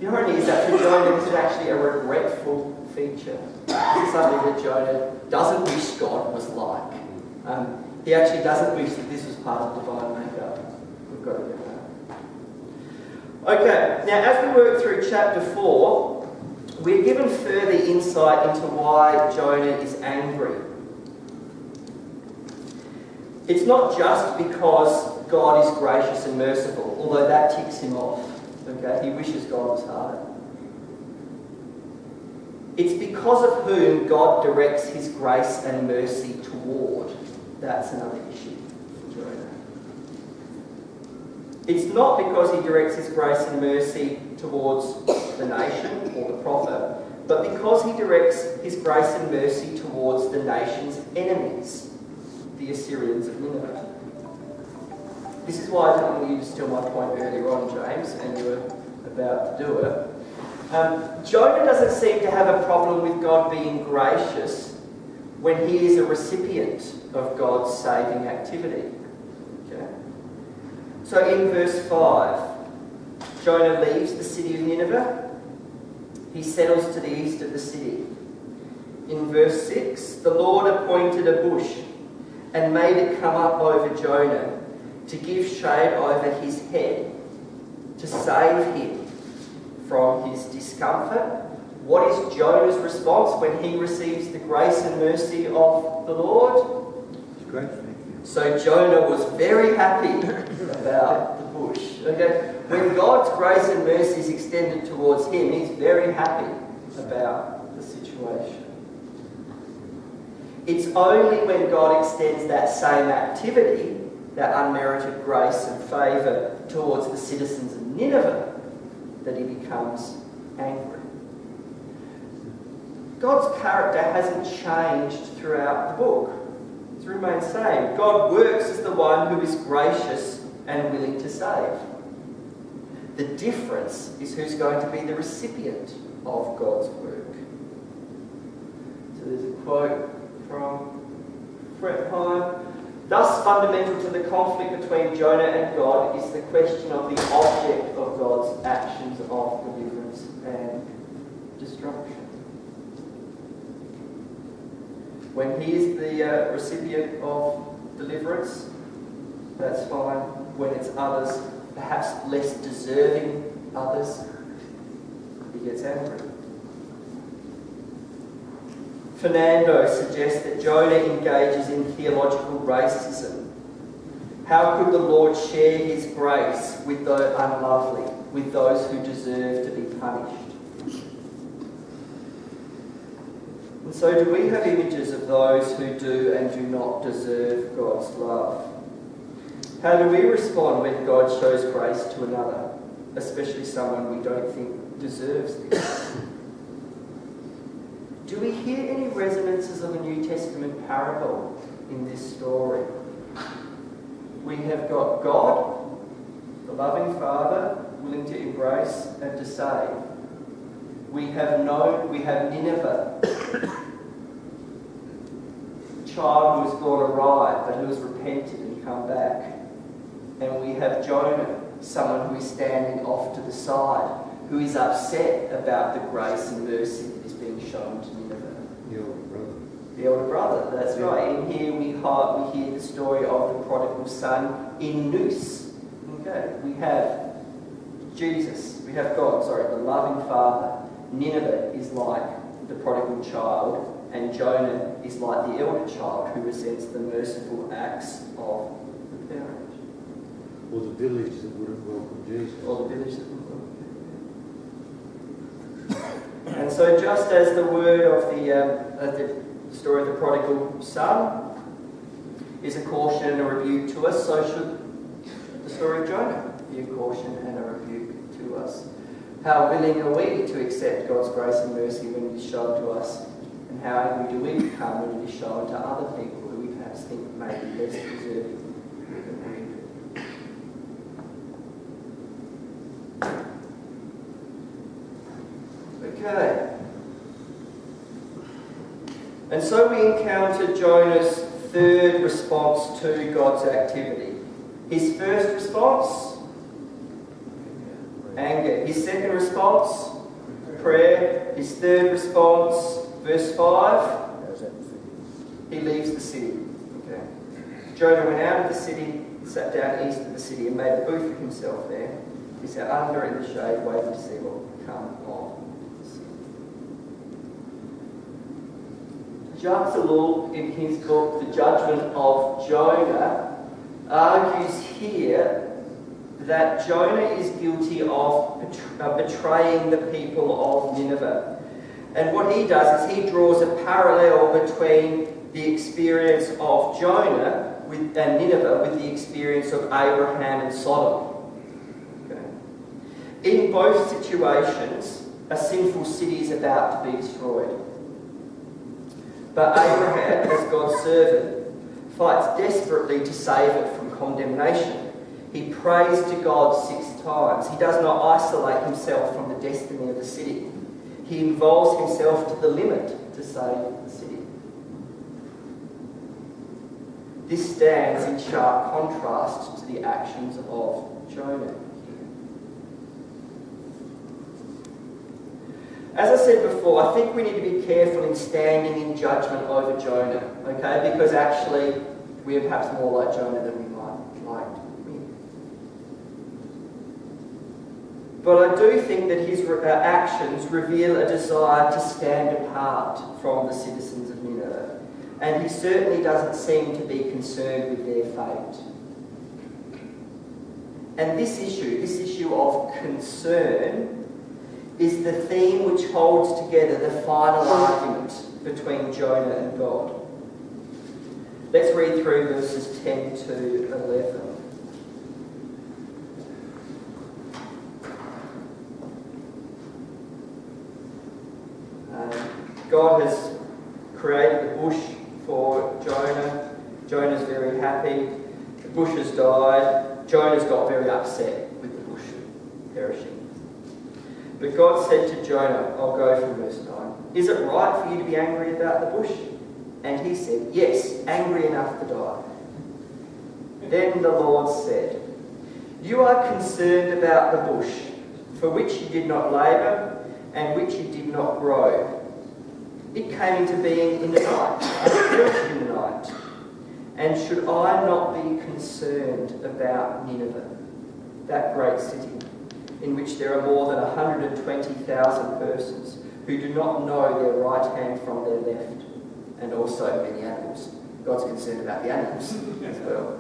[SPEAKER 1] The irony is that for Jonah, this is actually a regretful feature. This is something that Jonah doesn't wish God was like. He actually doesn't wish that this was part of divine makeup. We've got to get that. Okay, now as we work through chapter 4, we're given further insight into why Jonah is angry. It's not just because God is gracious and merciful, although that ticks him off. Okay, he wishes God was harder. It's because of whom God directs his grace and mercy toward. That's another issue for Jonah. It's not because he directs his grace and mercy towards the nation or the prophet, but because he directs his grace and mercy towards the nation's enemies, the Assyrians of Nineveh. This is why I didn't want you to steal my point earlier on, James, and you were about to do it. Jonah doesn't seem to have a problem with God being gracious when he is a recipient of God's saving activity. Okay? So in verse 5, Jonah leaves the city of Nineveh. He settles to the east of the city. In verse 6, the Lord appointed a bush and made it come up over Jonah to give shade over his head, to save him from his discomfort. What is Jonah's response when he receives the grace and mercy of the Lord?
[SPEAKER 10] It's great, thank you.
[SPEAKER 1] So Jonah was very happy about the bush. Okay? When God's grace and mercy is extended towards him, he's very happy about the situation. It's only when God extends that same activity, that unmerited grace and favour towards the citizens of Nineveh, that he becomes angry. God's character hasn't changed throughout the book. It's remained the same. God works as the one who is gracious and willing to save. The difference is who's going to be the recipient of God's work. So there's a quote from Fretheim. Thus fundamental to the conflict between Jonah and God is the question of the object of God's actions of deliverance and destruction. When he is the recipient of deliverance, that's fine. When it's others, perhaps less deserving others, he gets angry. Fernando suggests that Jonah engages in theological racism. How could the Lord share his grace with the unlovely, with those who deserve to be punished? And so do we have images of those who do and do not deserve God's love? How do we respond when God shows grace to another, especially someone we don't think deserves this? Do we hear any resonances of a New Testament parable in this story? We have got God, the loving Father, willing to embrace and to save. We have Nineveh, a child who has gone awry but who has repented and come back. And we have Jonah, someone who is standing off to the side, who is upset about the grace and mercy that is being shown to Nineveh.
[SPEAKER 10] The older brother.
[SPEAKER 1] The older brother, that's right. In here we hear the story of the prodigal son in nous. Okay, we have Jesus, we have God, the loving Father. Nineveh is like the prodigal child, and Jonah is like the elder child who resents the merciful acts of the parent.
[SPEAKER 10] Or the village that wouldn't welcome Jesus.
[SPEAKER 1] Or the village that wouldn't welcome Jesus. And so just as the word of the story of the prodigal son is a caution and a rebuke to us, so should the story of Jonah be a caution and a rebuke to us. How willing are we to accept God's grace and mercy when it is shown to us? And how angry do we become when it is shown to other people who we perhaps think may be less deserving than we do? Okay. And so we encounter Jonah's third response to God's activity. His first response, anger. His second response, prayer. His third response, verse 5, he leaves the city. Okay. Jonah went out of the city, sat down east of the city, and made a booth for himself there. He sat under in the shade, waiting to see what would come of the city. Jacques Ellul, in his book, The Judgment of Jonah, argues here that Jonah is guilty of betraying the people of Nineveh. And what he does is he draws a parallel between the experience of Jonah and Nineveh with the experience of Abraham and Sodom. Okay. In both situations, a sinful city is about to be destroyed. But Abraham, as God's servant, fights desperately to save it from condemnation. He prays to God 6 times. He does not isolate himself from the destiny of the city. He involves himself to the limit to save the city. This stands in sharp contrast to the actions of Jonah. As I said before, I think we need to be careful in standing in judgment over Jonah, okay? Because actually, we are perhaps more like Jonah than we might like to be. But I do think that his actions reveal a desire to stand apart from the citizens of Nineveh. And he certainly doesn't seem to be concerned with their fate. And this issue of concern, is the theme which holds together the final argument between Jonah and God. Let's read through verses 10 to 11. God has created the bush for Jonah. Jonah's very happy. The bush has died. Jonah's got very upset with the bush perishing. But God said to Jonah, I'll go from verse 9, is it right for you to be angry about the bush? And he said, yes, angry enough to die. Then the Lord said, you are concerned about the bush, for which you did not labour, and which you did not grow. It came into being in the night, and it perished in the night. And should I not be concerned about Nineveh, that great city, in which there are more than 120,000 persons who do not know their right hand from their left, and also many animals? God's concerned about the animals as well.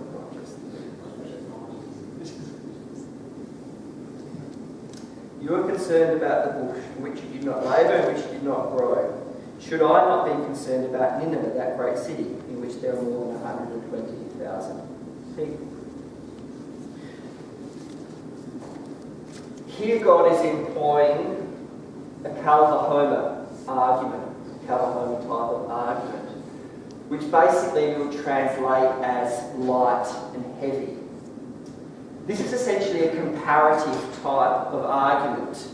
[SPEAKER 1] You are concerned about the bush, which you did not labour and which you did not grow. Should I not be concerned about Nineveh, that great city, in which there are more than 120,000 people? Here God is employing a Calva-Homer argument, Calva-Homer type of argument, which basically will translate as light and heavy. This is essentially a comparative type of argument.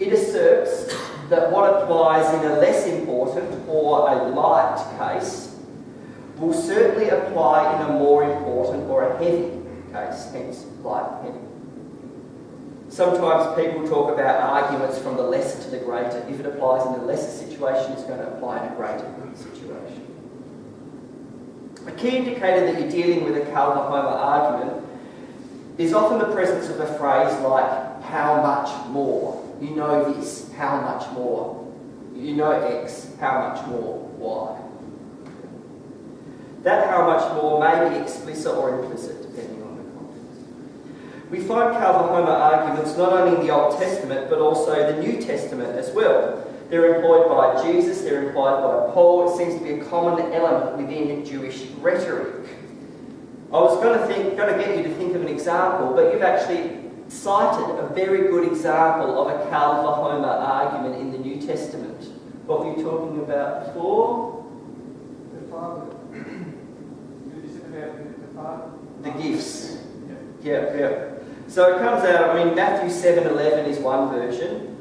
[SPEAKER 1] It asserts that what applies in a less important or a light case will certainly apply in a more important or a heavy case, hence light and heavy. Sometimes people talk about arguments from the lesser to the greater. If it applies in a lesser situation, it's going to apply in a greater situation. A key indicator that you're dealing with a Calva-Homer argument is often the presence of a phrase like, how much more? You know this, how much more? You know X, how much more Y? That how much more may be explicit or implicit, depending on the context. We find Calva-Homer arguments not only in the Old Testament, but also the New Testament as well. They're employed by Jesus, they're employed by Paul. It seems to be a common element within Jewish rhetoric. I was going to get you to think of an example, but you've actually cited a very good example of a Calva-Homer argument in the New Testament. What were you talking about before?
[SPEAKER 8] The Father.
[SPEAKER 1] The gifts. Yeah. So it comes out, Matthew 7:11 is one version.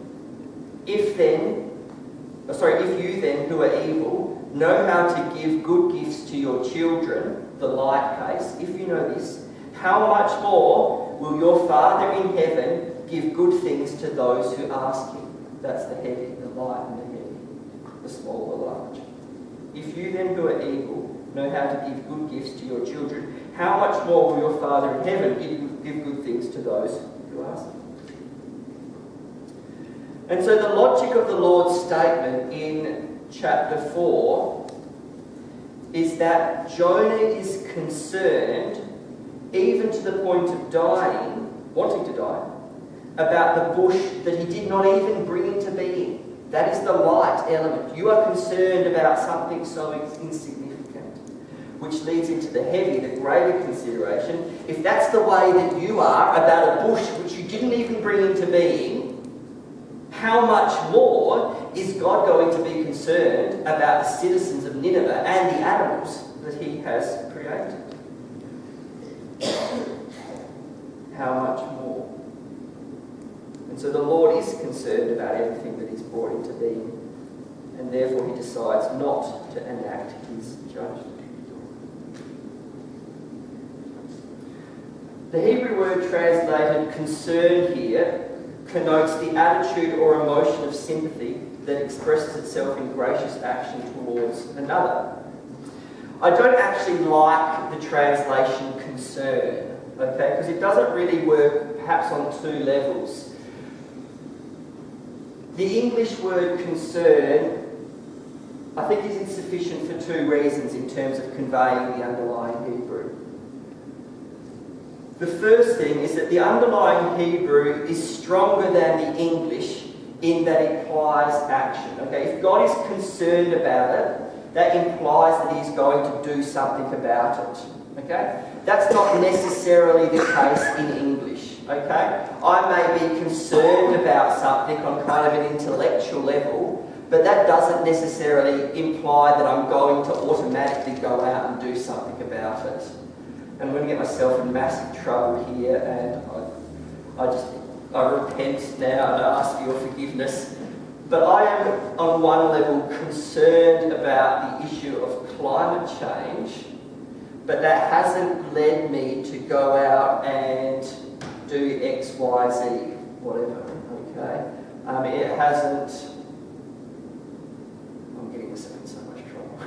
[SPEAKER 1] If you then, who are evil, know how to give good gifts to your children, the light case, if you know this, how much more will your Father in heaven give good things to those who ask him? That's the heavy, the light and the heavy, the small, the large. If you then who are evil know how to give good gifts to your children, how much more will your Father in heaven give good things to those who ask him? And so the logic of the Lord's statement in chapter 4 is that Jonah is concerned, even to the point of dying, wanting to die, about the bush that he did not even bring into being. That is the light element. You are concerned about something so insignificant, which leads into the heavy, the greater consideration. If that's the way that you are about a bush which you didn't even bring into being, how much more is God going to be concerned about the citizens of Nineveh and the animals that he has created? How much more? And so the Lord is concerned about everything that is brought into being, and therefore he decides not to enact his judgment. The Hebrew word translated concern here connotes the attitude or emotion of sympathy that expresses itself in gracious action towards another. I don't actually like the translation concern, okay, because it doesn't really work perhaps on two levels. The English word concern, I think, is insufficient for two reasons in terms of conveying the underlying Hebrew. The first thing is that the underlying Hebrew is stronger than the English in that it implies action. Okay, if God is concerned about it, that implies that he's going to do something about it. Okay? That's not necessarily the case in English. Okay? I may be concerned about something on kind of an intellectual level, but that doesn't necessarily imply that I'm going to automatically go out and do something about it. I'm going to get myself in massive trouble here, and I repent now and I ask for your forgiveness. But I am, on one level, concerned about the issue of climate change, but that hasn't led me to go out and do X, Y, Z, whatever, okay? It hasn't... I'm getting myself in so much trouble.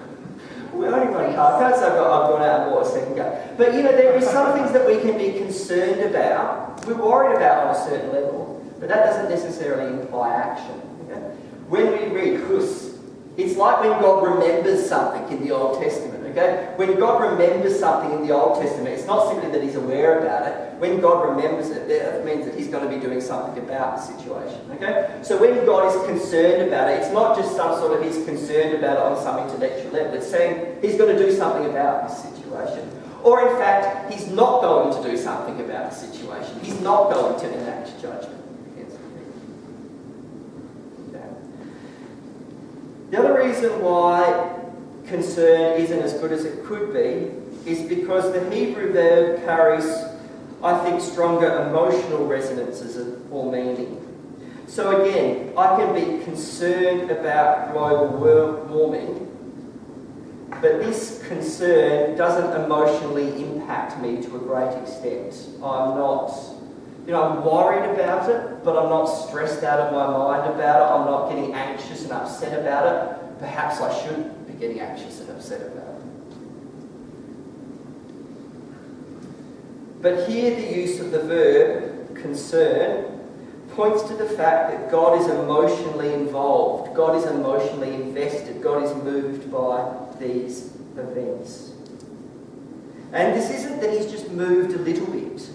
[SPEAKER 1] We're only one car. I can't say I've gone out and bought a second car. But, you know, there are some things that we can be concerned about, we're worried about on a certain level, but that doesn't necessarily imply action. Okay? When we read Hus, it's like when God remembers something in the Old Testament, okay? When God remembers something in the Old Testament, it's not simply that he's aware about it. When God remembers it, that means that he's going to be doing something about the situation, okay? So when God is concerned about it, it's not just some sort of he's concerned about it on some intellectual level. It's saying he's going to do something about this situation. Or in fact, he's not going to do something about the situation. He's not going to enact judgment. The other reason why concern isn't as good as it could be is because the Hebrew verb carries, I think, stronger emotional resonances or meaning. So again, I can be concerned about global warming, but this concern doesn't emotionally impact me to a great extent. I'm not... I'm worried about it, but I'm not stressed out of my mind about it. I'm not getting anxious and upset about it. Perhaps I should be getting anxious and upset about it. But here the use of the verb concern points to the fact that God is emotionally involved. God is emotionally invested. God is moved by these events. And this isn't that he's just moved a little bit.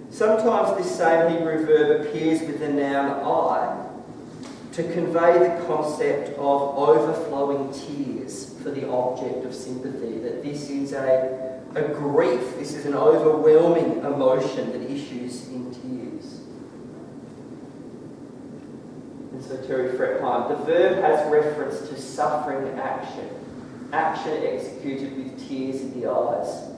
[SPEAKER 1] Sometimes this same Hebrew verb appears with the noun I to convey the concept of overflowing tears for the object of sympathy, that this is a grief, this is an overwhelming emotion that issues in tears. And so Terry Fretheim, the verb has reference to suffering action, action executed with tears in the eyes.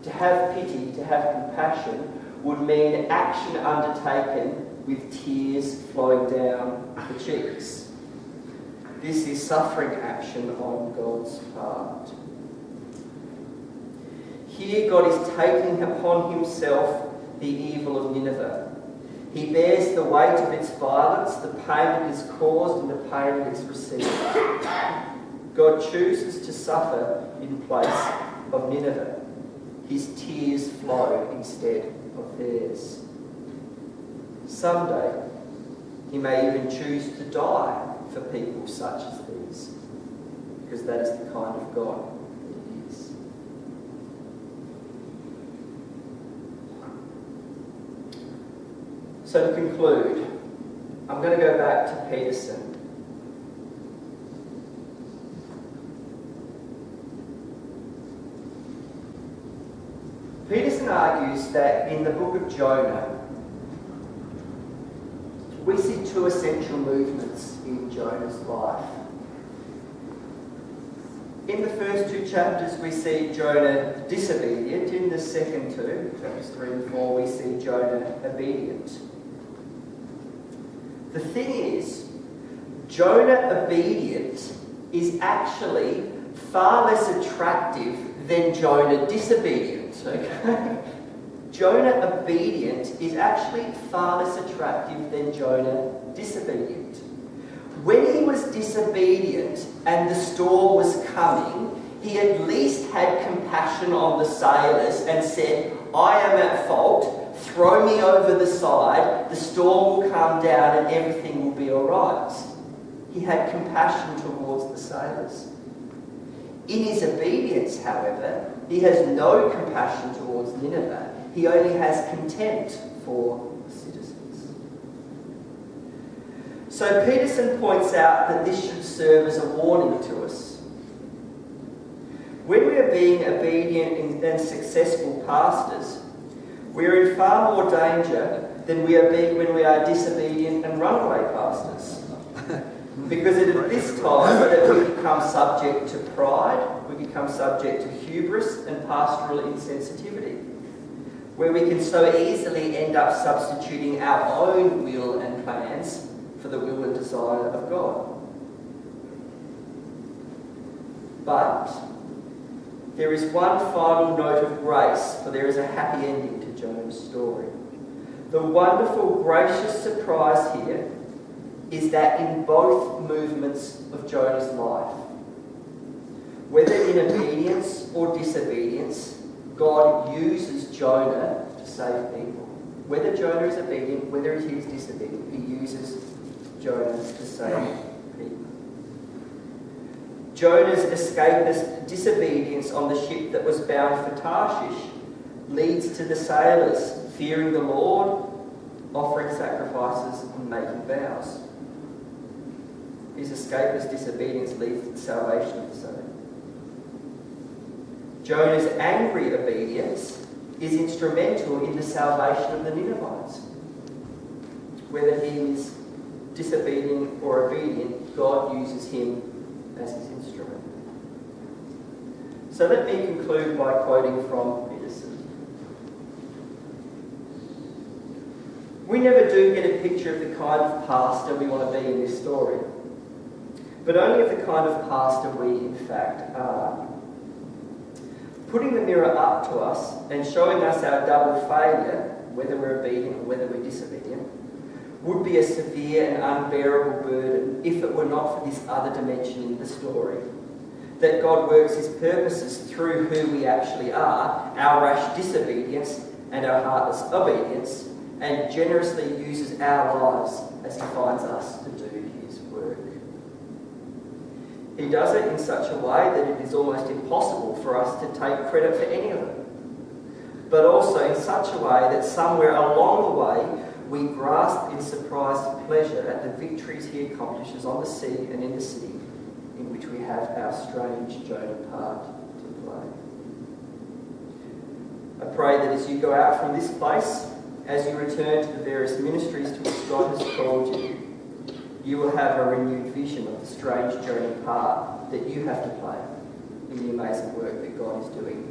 [SPEAKER 1] To have pity, to have compassion, would mean action undertaken with tears flowing down the cheeks. This is suffering action on God's part. Here God is taking upon himself the evil of Nineveh. He bears the weight of its violence, the pain it has caused and the pain it has received. God chooses to suffer in place of Nineveh. His tears flow instead of theirs. Someday, he may even choose to die for people such as these, because that is the kind of God that he is. So to conclude, I'm going to go back to Peterson. Peterson argues that in the book of Jonah, we see two essential movements in Jonah's life. In the first two chapters, we see Jonah disobedient. In the second two, chapters 3 and 4, we see Jonah obedient. The thing is, Jonah obedient is actually far less attractive than Jonah disobedient. Okay? Jonah obedient is actually far less attractive than Jonah disobedient. When he was disobedient and the storm was coming, he at least had compassion on the sailors and said, I am at fault, throw me over the side, the storm will calm down and everything will be all right. He had compassion towards the sailors. In his obedience, however, he has no compassion towards Nineveh. He only has contempt for the citizens. So Peterson points out that this should serve as a warning to us. When we are being obedient and successful pastors, we are in far more danger than we are being when we are disobedient and runaway pastors. Because it is this time that we become subject to pride, we become subject to hubris and pastoral insensitivity, where we can so easily end up substituting our own will and plans for the will and desire of God. But there is one final note of grace, for there is a happy ending to Jonah's story. The wonderful, gracious surprise here is that in both movements of Jonah's life, whether in obedience or disobedience, God uses Jonah to save people. Whether Jonah is obedient, whether he is disobedient, he uses Jonah to save people. Jonah's escapist disobedience on the ship that was bound for Tarshish leads to the sailors fearing the Lord, offering sacrifices and making vows. His escapist disobedience leads to the salvation of the saved. Jonah's angry obedience is instrumental in the salvation of the Ninevites. Whether he is disobedient or obedient, God uses him as his instrument. So let me conclude by quoting from Peterson. We never do get a picture of the kind of pastor we want to be in this story, but only of the kind of pastor we in fact are. Putting the mirror up to us and showing us our double failure, whether we're obedient or whether we're disobedient, would be a severe and unbearable burden if it were not for this other dimension in the story. That God works his purposes through who we actually are, our rash disobedience and our heartless obedience, and generously uses our lives as he finds us to do his work. He does it in such a way that it is almost impossible for us to take credit for any of it, but also in such a way that somewhere along the way we grasp in surprised pleasure at the victories he accomplishes on the sea and in the city in which we have our strange Jonah part to play. I pray that as you go out from this place, as you return to the various ministries to which God has called you, you will have a renewed vision of the strange Jonah part that you have to play in the amazing work that God is doing